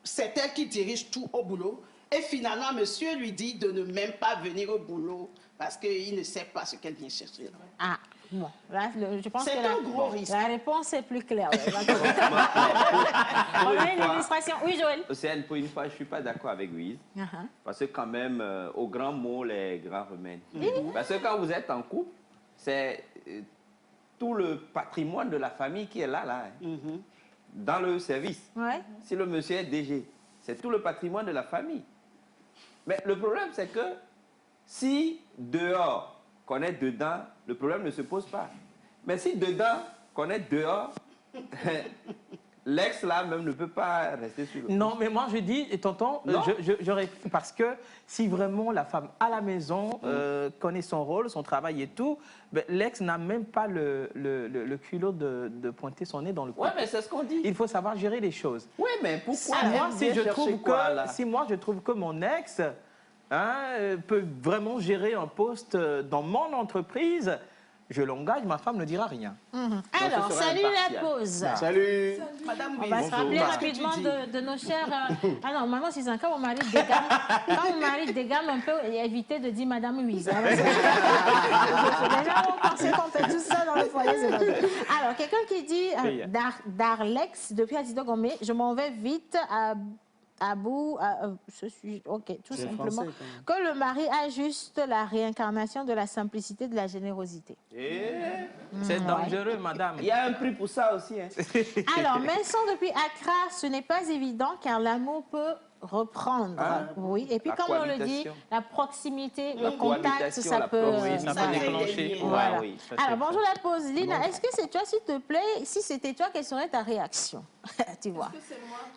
c'est elle qui dirige tout au boulot. Et finalement, monsieur lui dit de ne même pas venir au boulot parce qu'il ne sait pas ce qu'elle vient chercher. Ah, bon. Là, je pense que un gros risque. La réponse est plus claire. On a une illustration. Oui, Joël. Océane, pour une fois, je ne suis pas d'accord avec Louise. Parce que quand même, au grand mot, les grands remèdes. Parce que quand vous êtes en couple, c'est tout le patrimoine de la famille qui est là. Dans le service. Si le monsieur est DG, c'est tout le patrimoine de la famille. Mais le problème, c'est que si dehors, qu'on est dedans, le problème ne se pose pas. Mais si dedans, qu'on est dehors, l'ex là même ne peut pas rester sur le Non, mais moi je dis, et tonton, parce que si vraiment la femme à la maison connaît son rôle, son travail et tout, ben, l'ex n'a même pas le culot de pointer son nez dans le couple. Oui, mais c'est ce qu'on dit. Il faut savoir gérer les choses. Oui, mais pourquoi moi, si moi je trouve que mon ex peut vraiment gérer un poste dans mon entreprise, je l'engage, ma femme ne dira rien. Alors, salut la pause. Salut. Madame, on va se rappeler rapidement de nos chers... Ah non, maman, c'est quand mon mari dégamme un peu, évitez de dire Madame Louise. Les gens vont penser qu'on fait tout ça dans le foyer. Alors, quelqu'un qui dit Darlex, depuis Adida Gomé, je m'en vais vite à bout, ok, tout simplement, que le mari a juste la réincarnation de la simplicité, de la générosité. C'est dangereux, madame. Il y a un prix pour ça aussi. Alors, Vincent depuis Accra, ce n'est pas évident car l'amour peut reprendre. Oui, et puis comme on le dit, la proximité, le contact, ça peut déclencher. Voilà. Alors, bonjour la pause. Lina, est-ce que c'est toi, s'il te plaît? Si c'était toi, quelle serait ta réaction? Tu vois.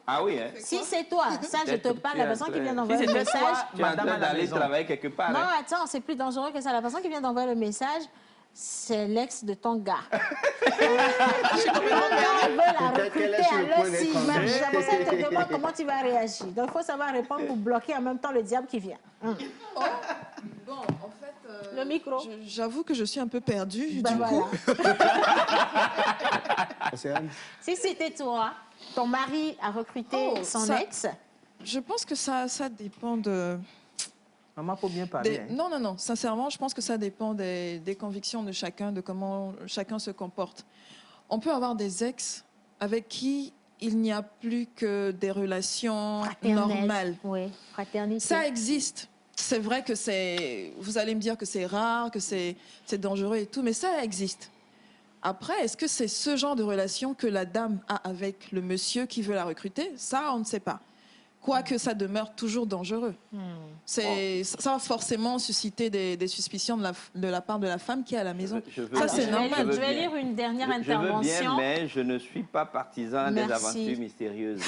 Ah oui, Si c'est toi, ça, je te parle, la personne qui vient d'envoyer le message. Tu es en train d'aller travailler quelque part. Non, attends, c'est plus dangereux que ça. La personne qui vient d'envoyer le message, c'est l'ex de ton gars. Je veut la recruter à l'heure-ci. C'est pour ça que je te demande comment tu vas réagir. Donc, il faut savoir répondre pour bloquer en même temps le diable qui vient. Bon, en fait... le micro. J'avoue que je suis un peu perdue, ben du coup. Si c'était toi, ton mari a recruté son ex... Je pense que ça dépend de... Maman, faut bien parler. Non, non, non. Sincèrement, je pense que ça dépend des convictions de chacun, de comment chacun se comporte. On peut avoir des ex avec qui il n'y a plus que des relations normales. Oui, fraternité. Ça existe. C'est vrai que c'est... Vous allez me dire que c'est rare, que c'est dangereux et tout, mais ça existe. Après, est-ce que c'est ce genre de relation que la dame a avec le monsieur qui veut la recruter? Ça, on ne sait pas. quoique ça demeure toujours dangereux. Ça va forcément susciter des suspicions de la part de la femme qui est à la maison. Ça, c'est normal. Je vais lire une dernière intervention. Je veux bien, mais je ne suis pas partisan des aventures mystérieuses.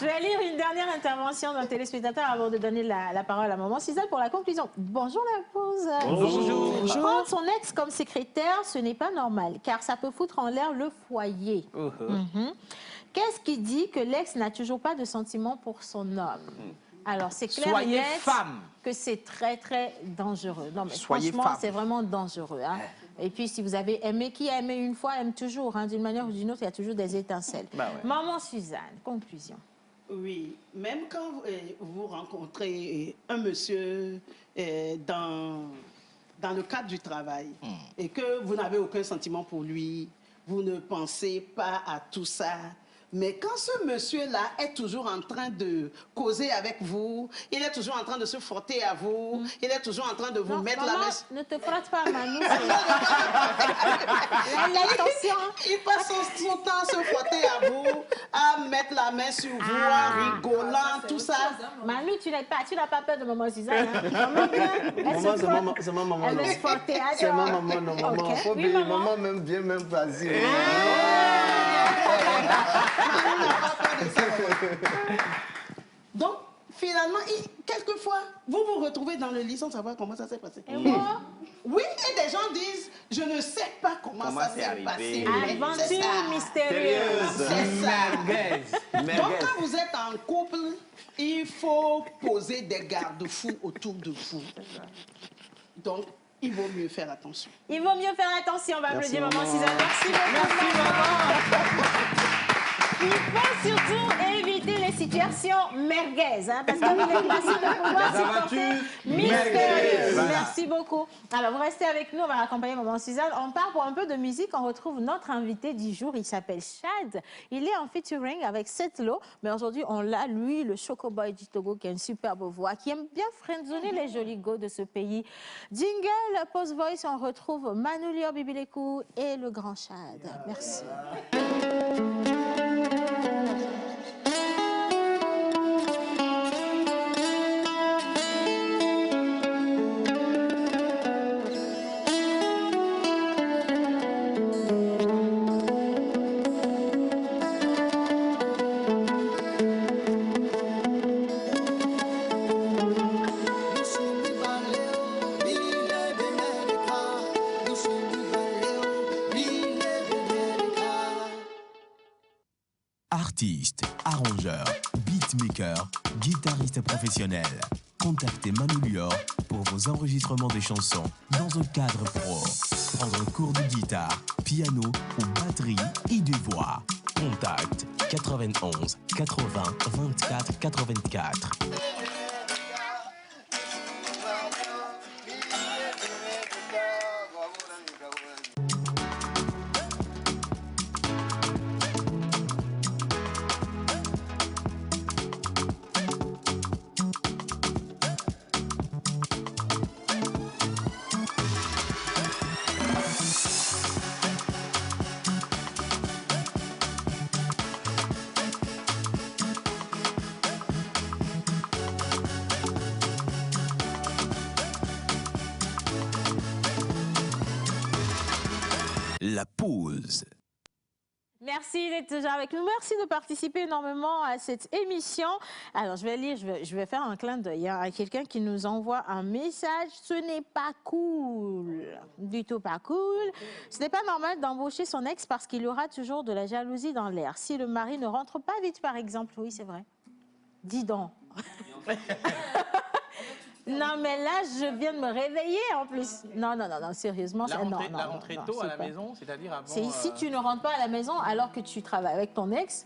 Je vais lire une dernière intervention d'un téléspectateur avant de donner la parole à maman Suzanne pour la conclusion. Bonjour la pause. Bonjour. Prendre son ex comme secrétaire, ce n'est pas normal, car ça peut foutre en l'air le foyer. Qu'est-ce qui dit que l'ex n'a toujours pas de sentiments pour son homme? Alors, c'est clair Soyez femme. que c'est très, très dangereux. Non, mais Soyez franchement, c'est vraiment dangereux. Hein? Et puis, si vous avez aimé, qui a aimé une fois, aime toujours. Hein? D'une manière ou d'une autre, il y a toujours des étincelles. Bah ouais. Maman Suzanne, conclusion. Oui, même quand vous rencontrez un monsieur dans le cadre du travail et que vous n'avez aucun sentiment pour lui, vous ne pensez pas à tout ça. Mais quand ce monsieur-là est toujours en train de causer avec vous, il est toujours en train de se frotter à vous, il est toujours en train de vous mettre la main... Ne te frotte pas, Manu. Attention. Il passe son temps à se frotter à vous, à mettre la main sur vous, en rigolant, tout ça. Manu, tu n'as pas peur de maman Suzanne. Hein? C'est ma maman. Elle veut se frotter. C'est ma maman, non, maman. Okay. Faut Oui, maman. maman même bien, même vas-y. Donc, finalement, quelquefois, vous vous retrouvez dans le lit sans savoir comment ça s'est passé. Et moi? Oui, et des gens disent, je ne sais pas comment ça s'est passé. Aventure mystérieuse. C'est ça. Donc, quand vous êtes en couple, il faut poser des garde-fous autour de vous. Donc, il vaut mieux faire attention. Il vaut mieux faire attention. On va applaudir maman Suzanne. Merci beaucoup. Merci, maman. Il faut surtout éviter les situations merguez, hein, parce que vous n'êtes pas sûr de pouvoir supporter mystérieuses. Voilà. Merci beaucoup. Alors, vous restez avec nous, on va accompagner maman Suzanne. On part pour un peu de musique. On retrouve notre invité du jour. Il s'appelle Chad. Il est en featuring avec Setlo, mais aujourd'hui, on l'a, lui, le Chocoboy du Togo, qui a une superbe voix, qui aime bien friendzoner les jolis go de ce pays. Jingle, Post Voice, on retrouve Manu Lior Bibilekou et le grand Chad. Merci. Artiste, arrangeur, beatmaker, guitariste professionnel. Contactez Manu Lior pour vos enregistrements de chansons dans un cadre pro. Prendre un cours de guitare, piano ou batterie et de voix. Contact 91 80 24 84. La pause. Merci d'être toujours avec nous. Merci de participer énormément à cette émission. Alors, je vais lire, je vais faire un clin d'œil. Il y a quelqu'un qui nous envoie un message. Ce n'est pas cool. Du tout pas cool. Ce n'est pas normal d'embaucher son ex parce qu'il y aura toujours de la jalousie dans l'air. Si le mari ne rentre pas vite, par exemple. Oui, c'est vrai. Dis donc. Non, mais là, je viens de me réveiller en plus. Non, sérieusement. La rentrée tôt à la maison, c'est-à-dire avant... Si tu ne rentres pas à la maison alors que tu travailles avec ton ex...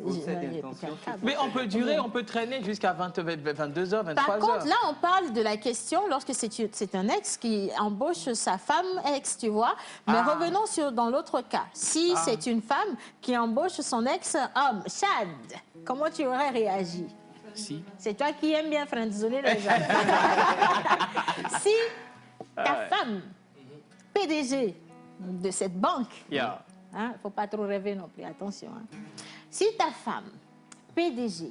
Mais on peut durer, on peut traîner jusqu'à 22h, 23h. Par contre, là, on parle de la question lorsque c'est un ex qui embauche sa femme ex, tu vois. Mais revenons dans l'autre cas. Si c'est une femme qui embauche son ex-homme, Chad, comment tu aurais réagi? Si. C'est toi qui aimes bien friendzoner les gens. Si ta femme, PDG de cette banque, hein, faut pas trop rêver non plus, attention. Hein. Si ta femme, PDG,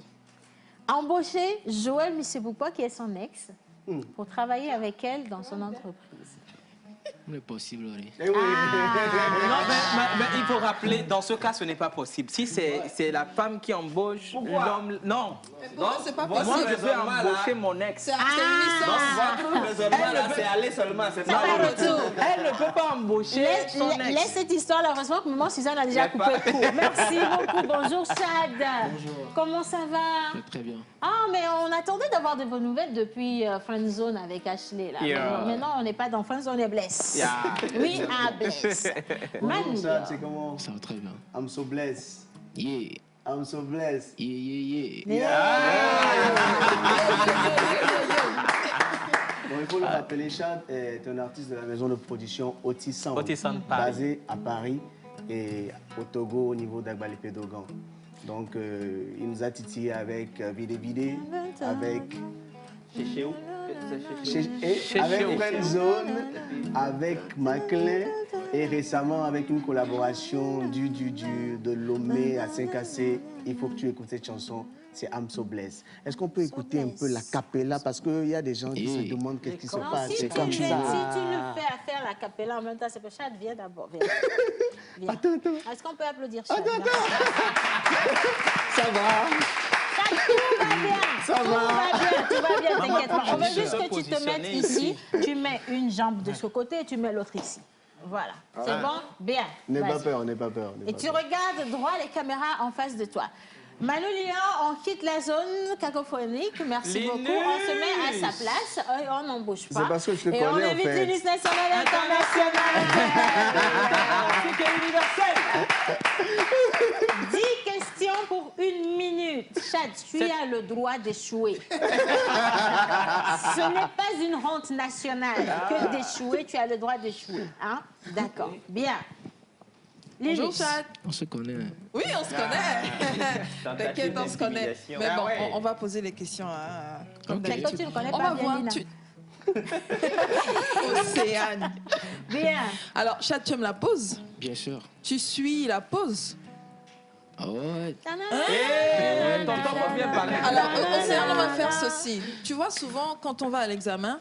a embauché Joël Misseboupa, qui est son ex, pour travailler avec elle dans son entreprise. C'est possible, oui. Non, mais il faut rappeler, dans ce cas, ce n'est pas possible. Si c'est la femme qui embauche l'homme... Non. Non, c'est pas Moi, possible. je vais embaucher mon ex. C'est une licence. C'est aller seulement, c'est pas pas le retour. Elle ne peut pas embaucher son ex. Laisse cette histoire, là. Heureusement que maman Suzanne a déjà coupé le court. Merci beaucoup. Bonjour, Chad. Bonjour. Comment ça va? Très bien. Ah, mais on attendait d'avoir de vos nouvelles depuis Friendzone avec Ashley. Là. Yeah. Maintenant, on n'est pas dans Friendzone, on est blessed. Yeah. Oui, à blessed. Manu. Ça, c'est comment? Ça va très bien. I'm so blessed. Yeah. I'm so blessed. Yeah, yeah, yeah. Bon, il faut le rappeler, Chad est un artiste de la maison de production Otis Sound, Otis Sound Paris. basé à Paris et au Togo au niveau d'Agbalipé Dogan. Donc, il nous a titillé avec Vidé Vidé, avec... Chez où? Avec Friendzone, avec Maclin et récemment avec une collaboration de Lomé à 5AC. Il faut que tu écoutes cette chanson, c'est I'm So Blessed. Est-ce qu'on peut écouter un peu la cappella parce qu'il y a des gens qui se demandent qu'est-ce qui se Non, passe. si C'est tu, comme si tu ça. le fais à faire la cappella en même temps, c'est que Chad, viens d'abord. Viens. Attends. Est-ce qu'on peut applaudir Chad? Ça va. Tout va bien. Ça Tout va. va bien, t'inquiète pas. On veut Je juste peux que tu te mettes positionner ici. Tu mets une jambe de ce côté et tu mets l'autre ici. Voilà. C'est bon? Bien. N'aie pas Vas-y. peur, n'aie pas peur. Et tu regardes droit les caméras en face de toi. Manu Lyon, on quitte la zone cacophonique. Merci Linus. beaucoup. On se met à sa place. Et on n'embauche pas. C'est parce que je te Et on connais, en invite fait. Unis National International. Afrique universelle. 10 questions pour 1 minute. Chad, tu as le droit d'échouer. Ce n'est pas une honte nationale que d'échouer. Tu as le droit d'échouer. Hein? D'accord. Bien. Bonjour, Linus. Chad. On se connaît. Oui, on se connaît. T'inquiète, on se connaît. d'intimidation. Mais bon, Ah ouais. on va poser les questions à... Ok. Mais toi, tu ne connais On pas va bien voir. Lina. Océane. Bien. Alors, Chad, tu aimes la pause? Bien sûr. Tu suis la pause? Ah ouais. Tonton revient parler. Alors, Océane, on va faire ceci. Tu vois, souvent, quand on va à l'examen,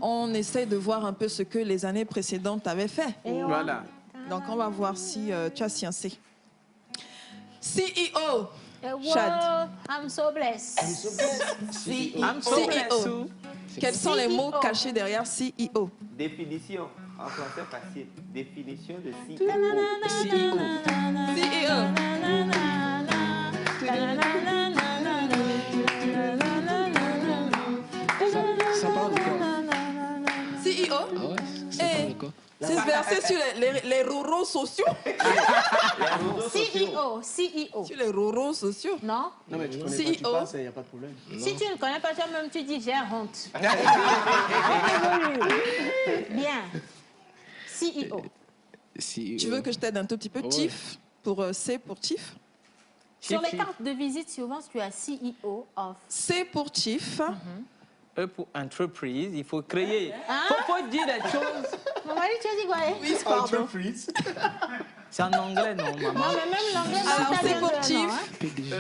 on essaie de voir un peu ce que les années précédentes avaient fait. Voilà. Donc, on va voir si tu as sciencé. CEO. Wow, Chad. I'm so blessed. I'm so blessed. CEO. Quels sont les mots CEO. cachés derrière CEO? Définition, en français facile. Définition de CEO. CEO. Ça parle de quoi? CEO. Ah ouais. Ça parle de quoi? C'est versé sur les ruraux sociaux. CEO. Sur les ruraux sociaux. Non? Non, mais tu connais pas, tu CEO. passes, il n'y a pas de problème. Si tu ne connais pas toi-même, tu dis j'ai honte. Bien. CEO. Si, Tu veux que je t'aide un tout petit peu? Ouais. TIF, pour C pour TIF. Sur les cartes de visite, souvent, tu as CEO of. C pour TIF. E pour entreprise, il faut créer. Hein? Faut dire des choses. Mon mari, tu as dit quoi? Oui, pardon. C'est en anglais, non, maman? Non, mais même l'anglais, Alors, ça C vient pour de- non, TIF. hein? PDG.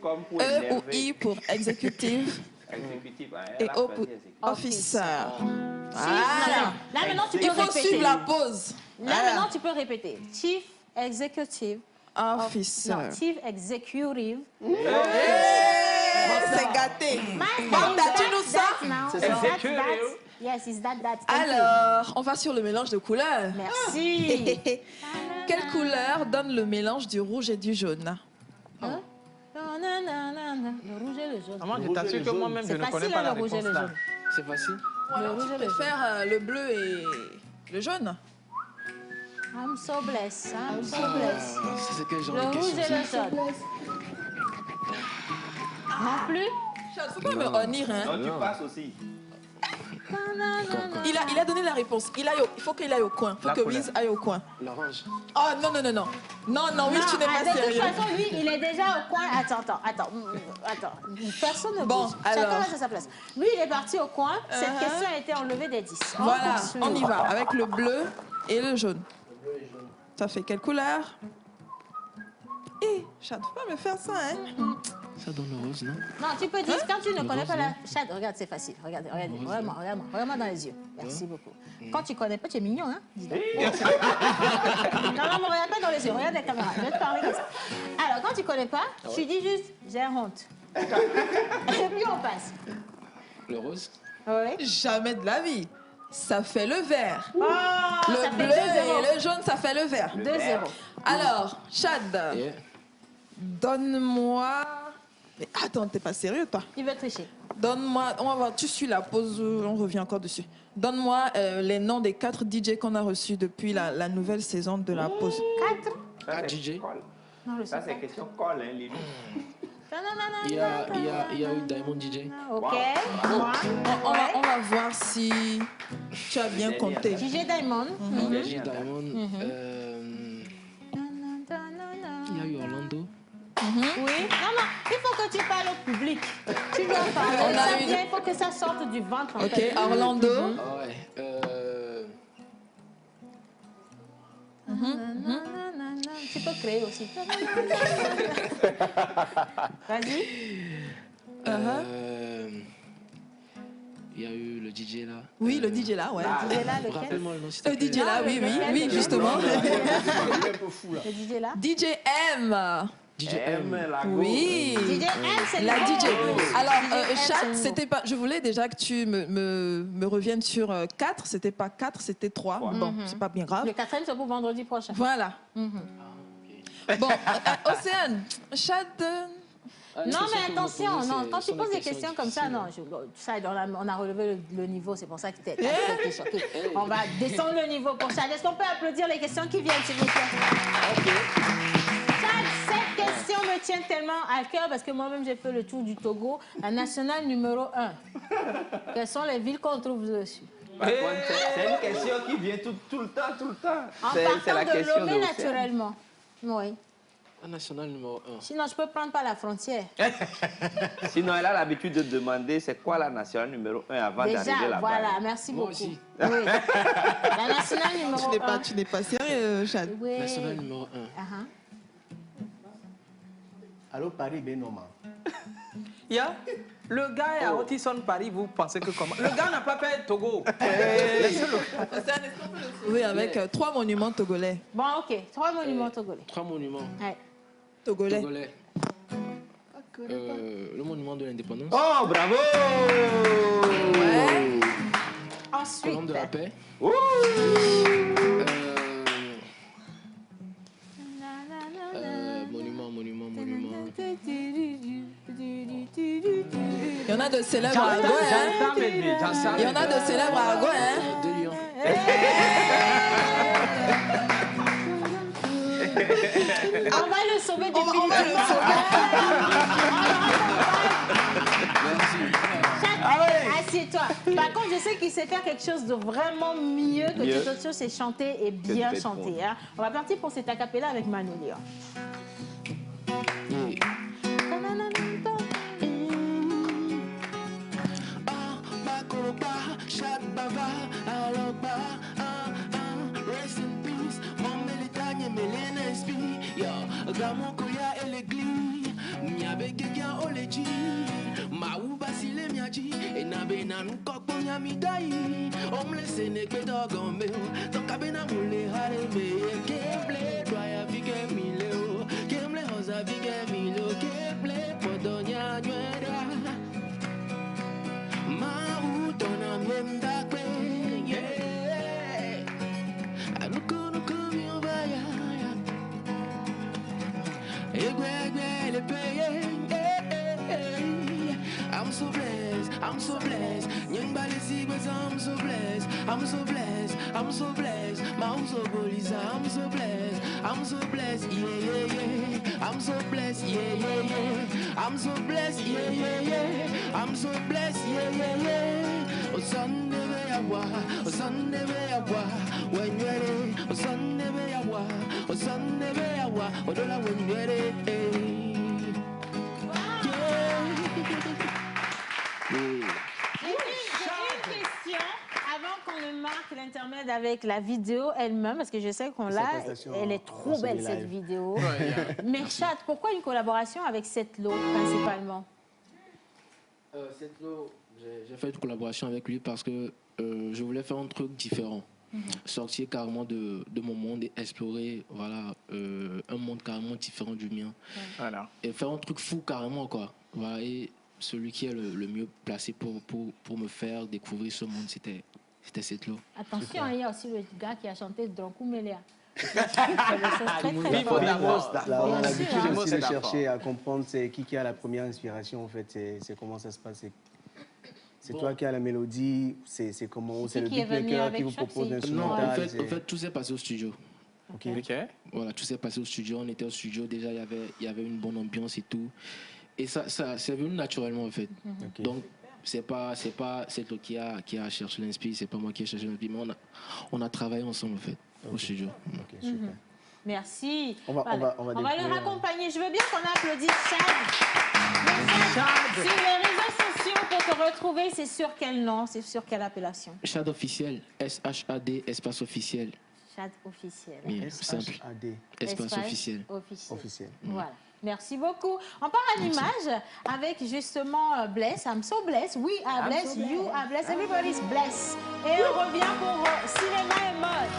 Comme pour E ou énerver. I pour exécutive. Exécutif. Et O pour officer. Voilà. Là, maintenant, tu peux Il faut répéter. suivre la pause. Là, maintenant, tu peux répéter. Chief Executive. Officer. Non, Chief Executive. C'est gâté. Bon, tu nous sors? Executive. Yes, it's that. Thank you. Alors, on va sur le mélange de couleurs. Merci. Quelle couleur donne le mélange du rouge et du jaune? Hein? Non, non, non, non, non. Le rouge et le jaune. Maman, je t'assure que moi-même, je C'est ne connais facile, pas hein, la le rouge et réponse le là. jaune. C'est facile. Voilà, rouge tu et le peux faire le bleu et le jaune. I'm so blessed. I'm so blessed. Ça, c'est quel genre Le de rouge question? et le jaune. Non plus? Faut pas me honnir, hein. Non, tu passes aussi. Il a donné la réponse. Il faut qu'il aille au coin. Il faut La que couleur. Wiz aille au coin. L'orange. Oh non, non, non, non. Non, non, Wiz, tu n'es pas De toute sérieux. façon, lui, il est déjà au coin. Attends. Personne ne Bon, bouge. Chacun alors. reste à sa place. Lui, il est parti au coin. Cette question a été enlevée des 10. Voilà, poursuit. on y va avec le bleu et le jaune. Ça fait quelle couleur? Eh, Chad, faut pas me faire ça, hein. Ça donne le rose, non? Non, tu peux dire, quand tu ne connais rose, pas la... non? Chad, regarde, c'est facile. Regarde, rose, regarde-moi dans les yeux. Merci beaucoup. Quand tu connais pas, tu es mignon, hein? Dis donc. Oui. Non, me regarde pas dans les yeux, regarde les caméras. Je vais te parler comme ça. Alors, quand tu connais pas, tu dis juste, j'ai honte. Et puis on passe. Le rose? Oui. Jamais de la vie. Ça fait le vert. Oh, le ça fait bleu 2-0. et le jaune, ça fait le vert. 2-0. Alors, Chad, Yeah. donne-moi... Mais attends, t'es pas sérieux, toi? Il veut tricher. Donne-moi... On va voir, tu suis la pause, on revient encore dessus. Donne-moi les noms des 4 DJ qu'on a reçus depuis la nouvelle saison de la pause. 4 DJ? Non, je sais Ça, pas. c'est question call, hein, Lily. Il y a eu Diamond DJ. Ok. On va voir si tu as bien compté. DJ Diamond. DJ Diamond. Il y a eu Orlando. Oui. Non, il faut que tu parles au public. Tu dois parler. Ça vient, il faut que ça sorte du ventre. En fait. Orlando. Ah ouais. Tu peux créer aussi. Vas-y. Il y a eu le DJ là. Oui, le DJ là, ouais. Le DJ là, lequel? Rappelle-moi le nom. Le DJ là, oui, justement. Le DJ là. DJ M. DJ M. Oui. DJ M, c'est la le DJ. mot. Alors, DJ M, Chat, c'est le c'était mot. pas. Je voulais déjà que tu me reviennes sur 4. C'était pas 4, c'était 3. Bon, c'est pas bien grave. Le 4e, c'est pour vendredi prochain. Voilà. Bon, Océane, Chad. Non, mais attention, non, quand tu poses des questions comme ça, non, ça, on a relevé le niveau, c'est pour ça que tu es choqué. On va descendre le niveau pour Chad. Est-ce qu'on peut applaudir les questions qui viennent, s'il vous plaît? Chad, cette question me tient tellement à cœur parce que moi-même, j'ai fait le tour du Togo, la nationale numéro 1. Quelles sont les villes qu'on trouve dessus? C'est une question qui vient tout le temps. En C'est la partant de question Lomé, de naturellement. Oui. La nationale numéro 1. Sinon, je peux prendre par la frontière. Sinon, elle a l'habitude de demander c'est quoi la nationale numéro 1 avant d'arriver Déjà, là-bas. voilà, merci Moi beaucoup. aussi. Oui. La nationale numéro 1. Tu n'es pas sérieux, Chad. Oui. Nationale numéro 1. Allô, Paris, Benoma. Il y a le gars est à Otisson, Paris, vous pensez que comment? Le gars n'a pas fait Togo. Oui, avec 3 monuments togolais. Bon, ok. 3 monuments togolais. 3 monuments. Ouais. Togolais. Le monument de l'indépendance. Oh, bravo! Ouais. Ensuite. Colombe de la paix. Monument. Il y en a de célèbres à Agouin, hein? Il y en a de célèbres à Agouin, hein? De Lyon. On va le sauver du On va le Assieds-toi. Par contre, je sais qu'il sait faire quelque chose de vraiment mieux que les autres choses, c'est chanter et bien chanter. Hein. On va partir pour cet acapella avec Manu Léon. I'm so blessed. Young Bali Sigmas, I'm so blessed. I'm so blessed. I'm so blessed. I'm so Bolisa, I'm so blessed. I'm so blessed, yeah. I'm so blessed, yeah. I'm so blessed, yeah. I'm so blessed, yeah. Oh Sunday be awa, oh Sunday be awa. When you ready, oh Sunday be awa, oh Sunday be awa. Oh Dola when you ready, J'ai une question avant qu'on ne marque l'intermède avec la vidéo elle-même, parce que je sais qu'on l'a, elle est trop belle cette vidéo. Mais Chad, pourquoi une collaboration avec Setlo principalement? Setlo, j'ai fait une collaboration avec lui parce que je voulais faire un truc différent. Sortir carrément de mon monde et explorer voilà, un monde carrément différent du mien. Voilà. Et faire un truc fou carrément, quoi. Voilà, et celui qui est le mieux placé pour me faire découvrir ce monde, c'était Setlo. Attention, il y a aussi le gars qui a chanté Drankou Melia. On a l'habitude aussi de chercher à comprendre qui a la première inspiration, en fait, c'est comment ça se passe. C'est toi qui as la mélodie, c'est comment, c'est le beatmaker qui vous propose l'instrumental. Non, en fait, tout s'est passé au studio. Ok. Voilà, tout s'est passé au studio. On était au studio, déjà, il y avait une bonne ambiance et tout. Et ça c'est venu naturellement, en fait. Donc, c'est pas Setlo qui a cherché l'inspiration, c'est pas moi qui ai cherché l'inspiration, mais on a travaillé ensemble, en fait, au studio. Ok, super. Merci. On va le raccompagner. Je veux bien qu'on applaudisse Chad. Sur les réseaux sociaux, pour te retrouver, c'est sur quel nom? C'est sur quelle appellation? Chad officiel. SHAD, espace officiel. Chad officiel. Oui, simple. Espace officiel. Officiel. Voilà. Merci beaucoup. On part en image avec justement Bless. I'm so blessed. We are blessed. You are blessed. Everybody's blessed. Et on revient pour cinéma et mode.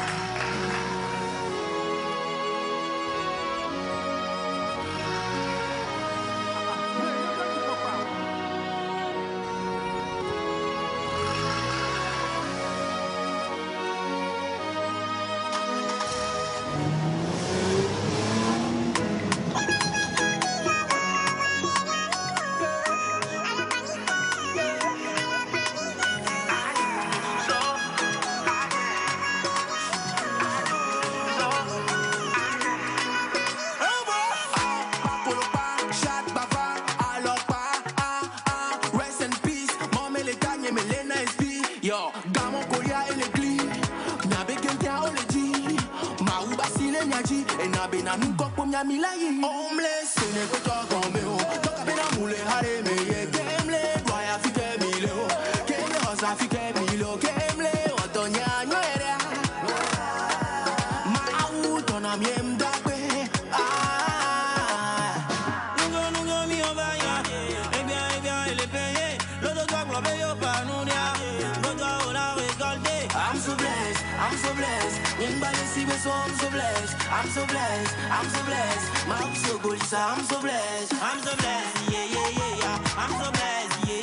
Homeless, ce n'est que toi qu'on met haut. Donc, à peine à mouler, allez, mais y'a Kemle, doit y afficher mille euros. Kemle, on s'affiche mille euros. Kemle, on t'en y a noué. Maou, ton ami aime d'apé. Nous, mi, on va y aller. Eh bien, il est payé. L'autre doigt, pour payer au panounia. L'autre doigt, on a récolté. I'm so blessed. Young body, see me, so I'm so blessed. I'm so blessed. I'm so good, I'm so blessed. I'm so blessed, yeah. I'm so blessed, yeah.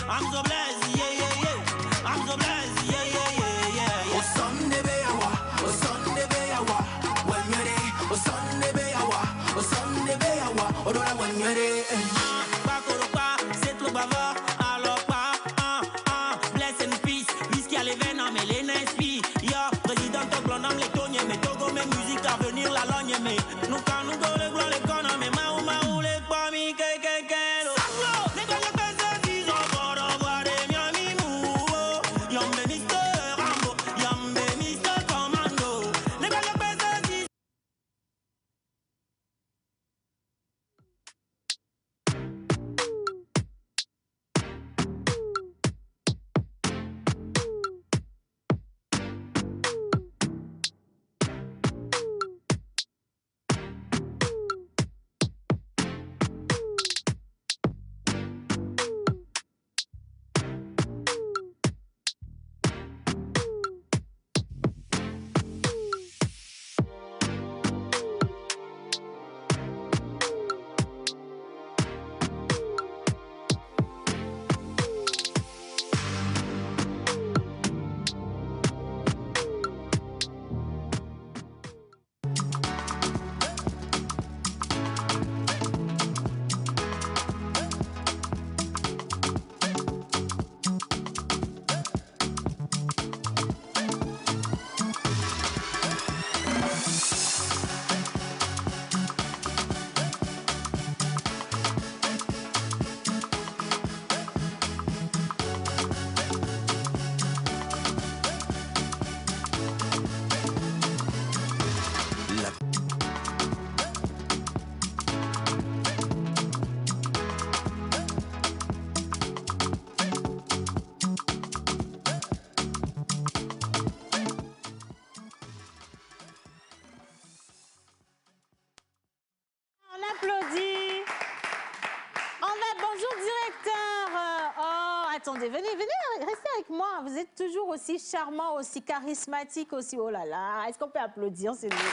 I'm so blessed, yeah. I'm so blessed, yeah. Oh, Sunday, bayawa. Oh, Sunday, bayawa. When you're there. Oh, Sunday, bayawa. Oh, Sunday, bayawa. Oh, don't when you're there. Bakoropa, c'est trop bavard. Alors pas, bless and peace. Whisky à l'événement, mais les n'inspire. Yo, président, ton blond homme, les tognes, mais Togo, mes musiques à venir, la logne, mais nous quand nous go les gloires, les connes, mais maou, les pommes, que, les gars, les fesses, ils ont pour avoir des miami mou. Yambe Mr. Rambo, Yambe Mr. Commando. Les gars, les fesses, ils venez, restez avec moi. Vous êtes toujours aussi charmant, aussi charismatique, aussi... Oh là là, est-ce qu'on peut applaudir, s'il vous plaît?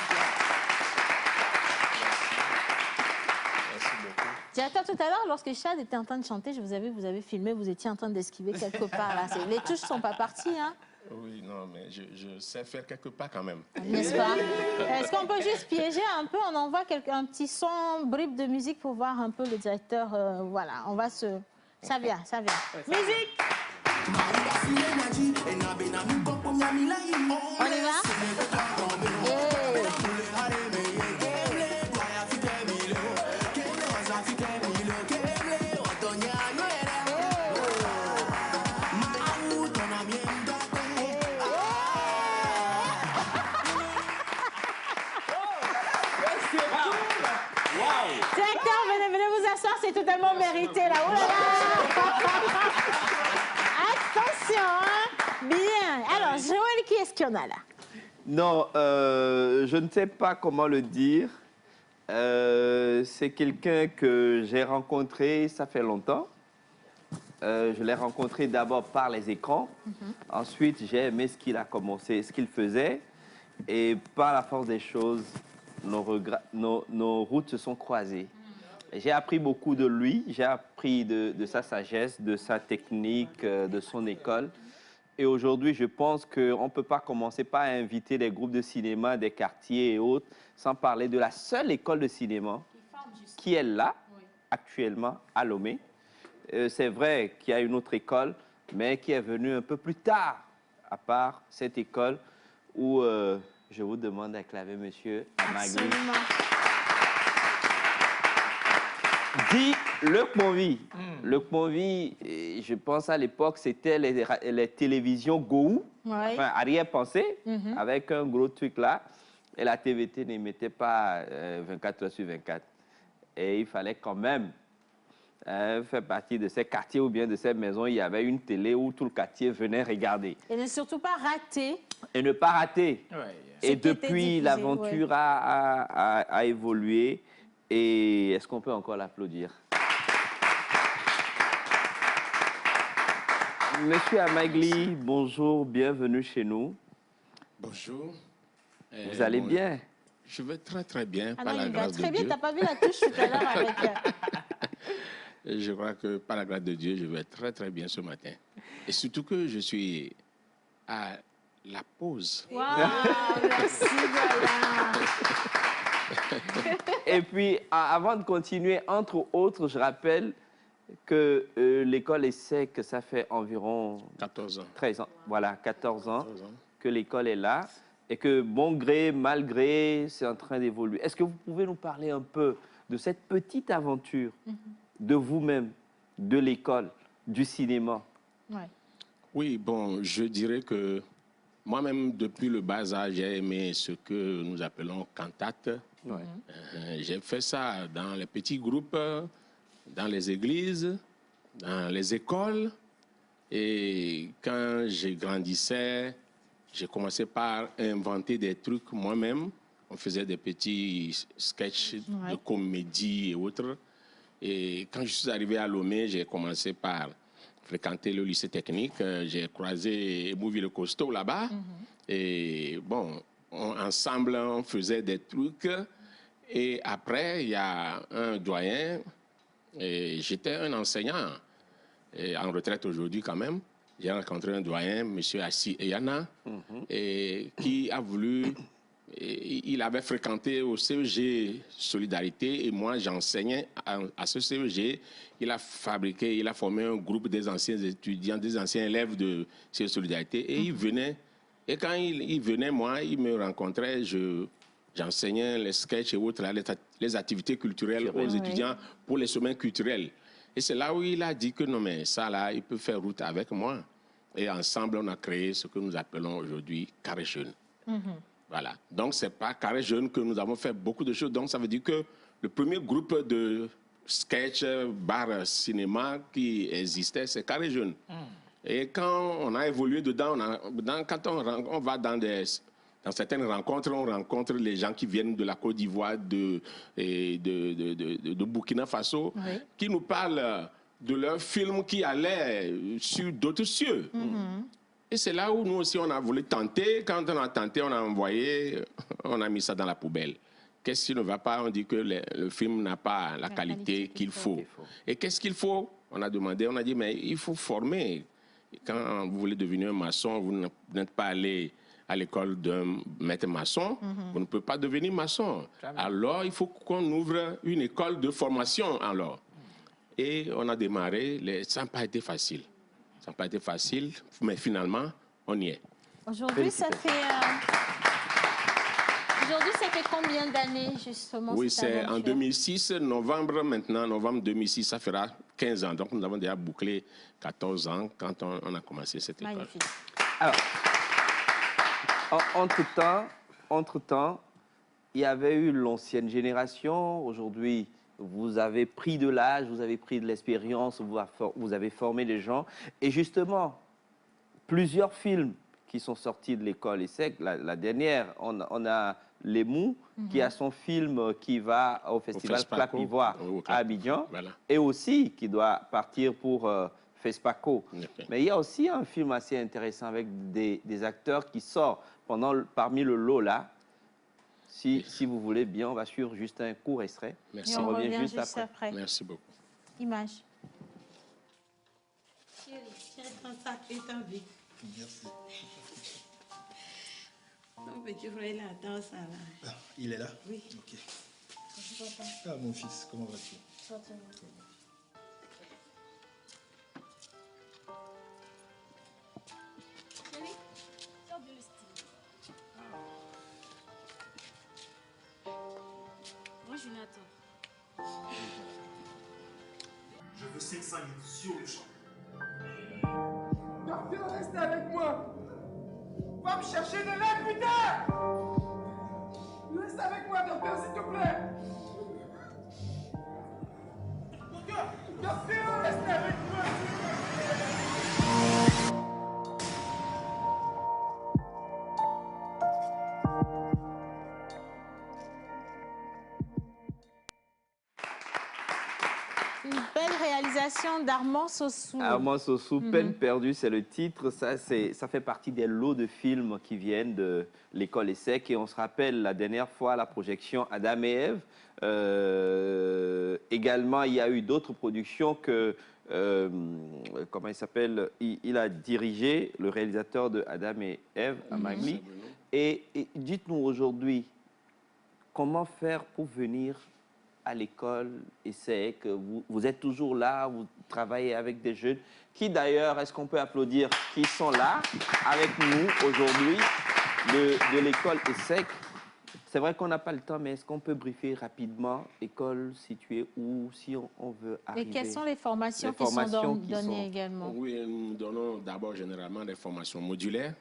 Merci beaucoup. Directeur, tout à l'heure, lorsque Chad était en train de chanter, je vous avez filmé, vous étiez en train d'esquiver quelque part. Là. Les touches ne sont pas parties, hein? Oui, non, mais je sais faire quelques pas quand même. N'est-ce pas? Est-ce qu'on peut juste piéger un peu? On envoie un petit son, bribe de musique pour voir un peu le directeur. Voilà, on va se... Ça vient, ça vient. Musique! On y va? Directeur, venez vous asseoir, c'est totalement mérité là. Oh là là! Attention, hein? Bien. Alors, Joël, qui est-ce qu'il y en a là? Non, je ne sais pas comment le dire. C'est quelqu'un que j'ai rencontré, ça fait longtemps. Je l'ai rencontré d'abord par les écrans. Ensuite, j'ai aimé ce qu'il a commencé, ce qu'il faisait. Et par la force des choses, nos routes se sont croisées. J'ai appris beaucoup de lui, j'ai appris de sa sagesse, de sa technique, de son école. Et aujourd'hui, je pense qu'on ne peut pas commencer par inviter des groupes de cinéma, des quartiers et autres, sans parler de la seule école de cinéma qui est là, actuellement, à Lomé. C'est vrai qu'il y a une autre école, mais qui est venue un peu plus tard, à part cette école où je vous demande d'acclamer monsieur Amagli. Dit le Convi. Le Convi, je pense à l'époque, c'était les télévisions Gou, enfin arrière-pensée, avec un gros truc là. Et la TVT n'émettait pas 24 heures sur 24. Et il fallait quand même faire partie de ces quartiers ou bien de ces maisons. Il y avait une télé où tout le quartier venait regarder. Et ne surtout pas rater. Et ne pas rater. Ouais. Et depuis, l'aventure a évolué. Et est-ce qu'on peut encore l'applaudir? Monsieur Amagli, bonjour, bienvenue chez nous. Bonjour. Vous allez bien? Je vais très très bien, Ah par non, la il va grâce de très bien, Dieu. t'as pas vu la touche tout à l'heure avec... Je crois que par la grâce de Dieu, je vais très très bien ce matin. Et surtout que je suis à la pause. Waouh, merci, voilà. Et puis, avant de continuer, entre autres, je rappelle que l'école ESSEC, ça fait environ 14 ans. 13 ans, voilà, 14 ans que l'école est là et que, bon gré, mal gré, c'est en train d'évoluer. Est-ce que vous pouvez nous parler un peu de cette petite aventure de vous-même, de l'école, du cinéma? Oui, bon, je dirais que moi-même, depuis le bas âge, j'ai aimé ce que nous appelons cantate. J'ai fait ça dans les petits groupes, dans les églises, dans les écoles. Et quand je grandissais, j'ai commencé par inventer des trucs moi-même. On faisait des petits sketchs de comédie et autres. Et quand je suis arrivé à Lomé, j'ai commencé par fréquenter le lycée technique. J'ai croisé Mouvi le Costaud là-bas. Et bon, ensemble, on faisait des trucs. Et après, il y a un doyen. Et j'étais un enseignant, et en retraite aujourd'hui quand même. J'ai rencontré un doyen, M. Assi Eyana, et qui a voulu... Il avait fréquenté au CEG Solidarité et moi j'enseignais à ce CEG. Il a fabriqué, il a formé un groupe des anciens étudiants, des anciens élèves de CEG Solidarité et il venait. Et quand il venait, moi, il me rencontrait, j'enseignais les sketchs et autres, les activités culturelles aux étudiants pour les semaines culturelles. Et c'est là où il a dit que non mais ça là, il peut faire route avec moi. Et ensemble, on a créé ce que nous appelons aujourd'hui Carré Jeune. Voilà. Donc, ce n'est pas Carré Jeune que nous avons fait beaucoup de choses. Donc, ça veut dire que le premier groupe de sketch, bar, cinéma qui existait, c'est Carré Jeune. Et quand on a évolué dedans, quand on va dans certaines rencontres, on rencontre les gens qui viennent de la Côte d'Ivoire, de Burkina Faso, qui nous parlent de leur film qui allait sur d'autres cieux. Et c'est là où nous aussi, on a voulu tenter. Quand on a tenté, on a envoyé, on a mis ça dans la poubelle. Qu'est-ce qui ne va pas? On dit que le film n'a pas la qualité qu'il faut. Et qu'est-ce qu'il faut? On a demandé, on a dit, mais il faut former. Quand vous voulez devenir un maçon, vous n'êtes pas allé à l'école d'un maître maçon, vous ne pouvez pas devenir maçon. Alors, il faut qu'on ouvre une école de formation alors. Et on a démarré, ça n'a pas été facile. Ça n'a pas été facile, mais finalement, on y est. Aujourd'hui, ça fait combien d'années, justement? Oui, c'est en 2006, novembre 2006, ça fera 15 ans. Donc, nous avons déjà bouclé 14 ans quand on a commencé cette école. Magnifique. Alors, entre-temps, il y avait eu l'ancienne génération. Aujourd'hui, vous avez pris de l'âge, vous avez pris de l'expérience, vous avez formé des gens. Et justement, plusieurs films qui sont sortis de l'école ESSEC, la dernière, on a Les Mous, qui a son film qui va au festival Clap Ivoire à Abidjan, et aussi qui doit partir pour FESPACO. Mais il y a aussi un film assez intéressant avec des acteurs qui sortent parmi le lot là. Si vous voulez bien, on va suivre juste un court extrait. Merci. Et on revient juste après. Merci beaucoup. Image. Chérie, ton sac est en vie. Merci. Mon petit frère, il attend ça là. Ah, il est là? Oui. Ok. Ah, mon fils, comment vas-tu? Moi, Jonathan. Je veux 500 000 sur le champ. Docteur, restez avec moi. Va me chercher de l'aide, putain. Reste avec moi, docteur, s'il te plaît. Docteur, restez avec moi. Une belle réalisation d'Armand Sossou. Armand Sossou, Peine perdue, c'est le titre. Ça fait partie des lots de films qui viennent de l'école ESSEC. Et on se rappelle la dernière fois la projection Adam et Ève. Également, il y a eu d'autres productions que, comment il s'appelle, il a dirigé, le réalisateur de Adam et Ève, à Magli. Et dites-nous aujourd'hui, comment faire pour venir à l'école ESSEC, vous êtes toujours là, vous travaillez avec des jeunes qui d'ailleurs, est-ce qu'on peut applaudir, qui sont là avec nous aujourd'hui de l'école ESSEC. C'est vrai qu'on n'a pas le temps, mais est-ce qu'on peut briefer rapidement l'école située où, si on veut arriver? Et quelles sont les formations qui sont données également? Oui, nous donnons d'abord généralement des formations modulaires.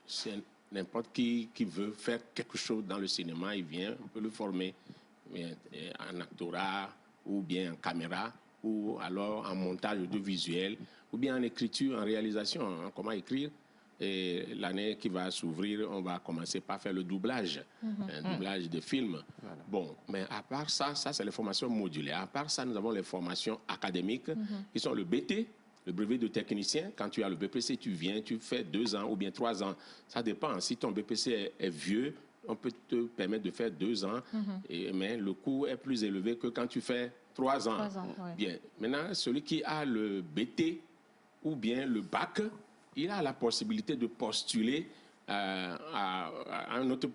C'est n'importe qui veut faire quelque chose dans le cinéma, il vient, on peut le former. En actorat, ou bien en caméra, ou alors en montage audiovisuel, ou bien en écriture, en réalisation, en comment écrire. Et l'année qui va s'ouvrir, on va commencer par faire le doublage, un doublage de films. Voilà. Bon, mais à part ça, c'est les formations modulaires. À part ça, nous avons les formations académiques, qui sont le BT, le brevet de technicien. Quand tu as le BPC, tu viens, tu fais 2 ans ou bien 3 ans. Ça dépend. Si ton BPC est vieux, on peut te permettre de faire 2 ans, mais le coût est plus élevé que quand tu fais 3 ans. Bien. Maintenant, celui qui a le BT ou bien le bac, il a la possibilité de postuler à un autre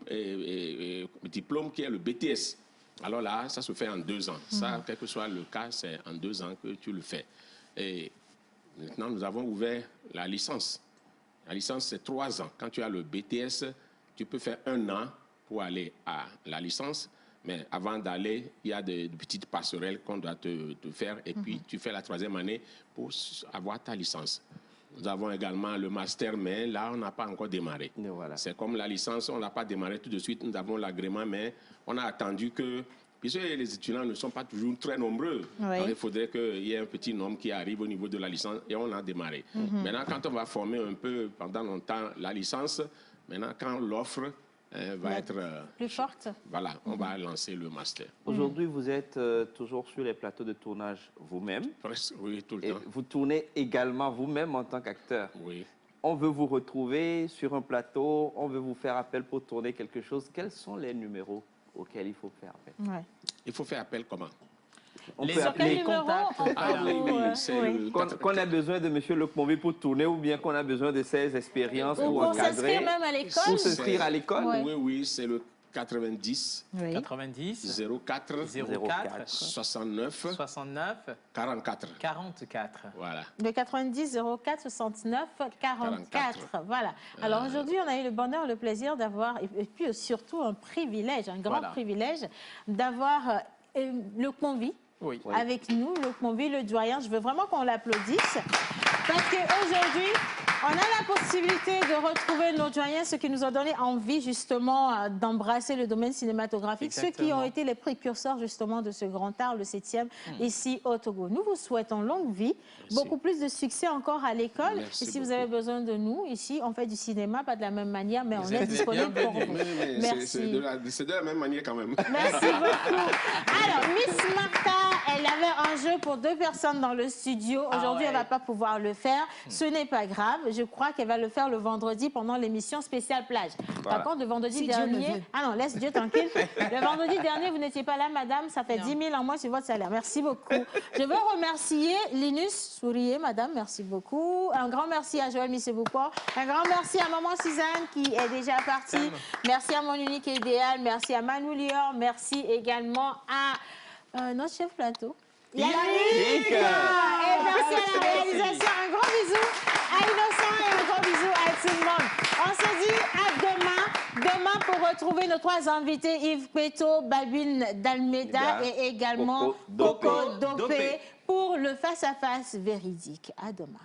diplôme qui est le BTS. Alors là, ça se fait en 2 ans. Ça, quel que soit le cas, c'est en 2 ans que tu le fais. Et maintenant, nous avons ouvert la licence. La licence, c'est 3 ans. Quand tu as le BTS, tu peux faire 1 an pour aller à la licence, mais avant d'aller, il y a des petites passerelles qu'on doit te faire, et puis tu fais la 3e année pour avoir ta licence. Nous avons également le master, mais là, on n'a pas encore démarré. Voilà. C'est comme la licence, on n'a pas démarré tout de suite, nous avons l'agrément, mais on a attendu que, puisque les étudiants ne sont pas toujours très nombreux, donc il faudrait qu'il y ait un petit nombre qui arrive au niveau de la licence, et on a démarré. Maintenant, quand on va former un peu pendant longtemps la licence, maintenant, quand l'offre va être... plus forte. Voilà, on va lancer le master. Aujourd'hui, vous êtes toujours sur les plateaux de tournage vous-même. Presque, oui, tout le temps. Vous tournez également vous-même en tant qu'acteur. Oui. On veut vous retrouver sur un plateau, on veut vous faire appel pour tourner quelque chose. Quels sont les numéros auxquels il faut faire appel? Il faut faire appel comment? On peut appeler les contacts. Qu'on a besoin de M. Lecmonville pour tourner ou bien qu'on a besoin de ses expériences pour encadrer. Pour s'inscrire même à l'école. Pour s'inscrire à l'école. Oui, oui, c'est le 90 90 04 69 44. Voilà. Le 90 04 69 44. Voilà. Alors aujourd'hui, on a eu le bonheur, le plaisir d'avoir, et puis surtout un privilège, un grand privilège, d'avoir Lecmonville avec nous, Lecmonville, le doyen. Je veux vraiment qu'on l'applaudisse parce qu'aujourd'hui, on a la possibilité de retrouver nos doyens, ceux qui nous ont donné envie justement d'embrasser le domaine cinématographique, Exactement. ceux qui ont été les précurseurs justement de ce grand art, le 7e, ici au Togo. Nous vous souhaitons longue vie, beaucoup plus de succès encore à l'école. Et si vous avez besoin de nous, ici, on fait du cinéma, pas de la même manière, mais on est disponible pour vous. Merci. C'est de la même manière quand même. Merci beaucoup. Alors, Miss Martha, elle avait un jeu pour 2 personnes dans le studio. Aujourd'hui, elle ne va pas pouvoir le faire. Ce n'est pas grave. Je crois qu'elle va le faire le vendredi pendant l'émission spéciale plage. Voilà. Par contre, le vendredi Si Dieu le dernier... veut. Ah non, laisse Dieu tranquille. Le vendredi dernier, vous n'étiez pas là, madame. Ça fait 10 000 en moins sur votre salaire. Merci beaucoup. Je veux remercier Linus Sourier, madame. Merci beaucoup. Un grand merci à Joël Missebouko. Un grand merci à maman Suzanne qui est déjà partie. Merci à mon unique et idéal. Merci à Manou Lior. Merci également à notre chef plateau. Yannick. Et merci à la réalisation. Un gros bisou à Innocent et un gros bisou à tout le monde. On se dit à demain. Demain pour retrouver nos 3 invités, Yves Peto, Babine d'Almeida et également Coco Dopé pour le face-à-face véridique. À demain.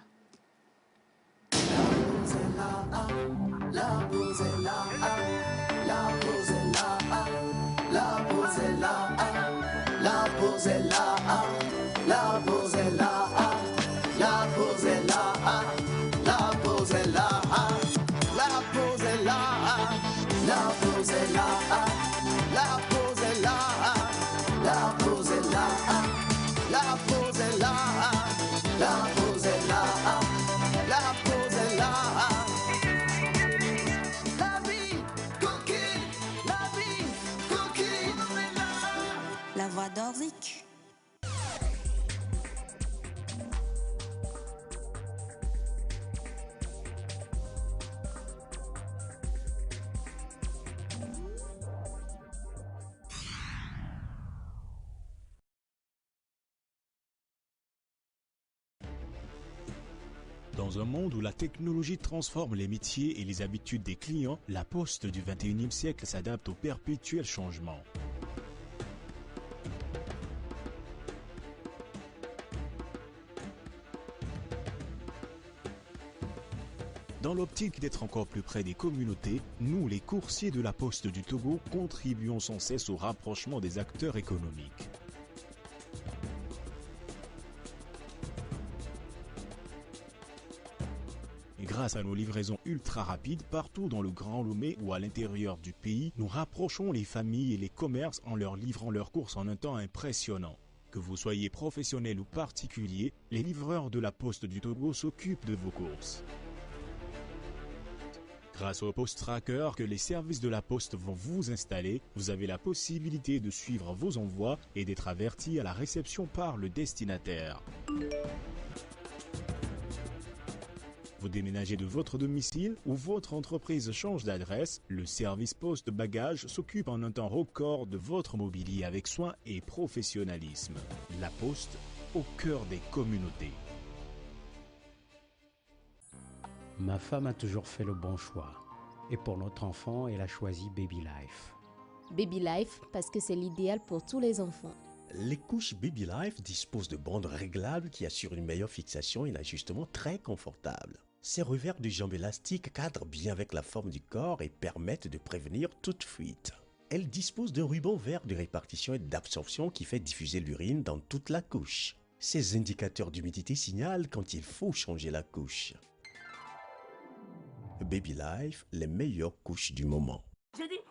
La voix d'Orzik. Dans un monde où la technologie transforme les métiers et les habitudes des clients, la Poste du 21e siècle s'adapte au perpétuel changement. Dans l'optique d'être encore plus près des communautés, nous, les coursiers de la Poste du Togo, contribuons sans cesse au rapprochement des acteurs économiques. Et grâce à nos livraisons ultra rapides partout dans le Grand Lomé ou à l'intérieur du pays, nous rapprochons les familles et les commerces en leur livrant leurs courses en un temps impressionnant. Que vous soyez professionnel ou particulier, les livreurs de la Poste du Togo s'occupent de vos courses. Grâce au Post Tracker que les services de la Poste vont vous installer, vous avez la possibilité de suivre vos envois et d'être averti à la réception par le destinataire. Vous déménagez de votre domicile ou votre entreprise change d'adresse, le service Poste Bagages s'occupe en un temps record de votre mobilier avec soin et professionnalisme. La Poste, au cœur des communautés. Ma femme a toujours fait le bon choix. Et pour notre enfant, elle a choisi Baby Life. Baby Life, parce que c'est l'idéal pour tous les enfants. Les couches Baby Life disposent de bandes réglables qui assurent une meilleure fixation et un ajustement très confortable. Ces revers de jambes élastiques cadrent bien avec la forme du corps et permettent de prévenir toute fuite. Elles disposent d'un ruban vert de répartition et d'absorption qui fait diffuser l'urine dans toute la couche. Ces indicateurs d'humidité signalent quand il faut changer la couche. Baby Life, les meilleures couches du moment. J'ai dit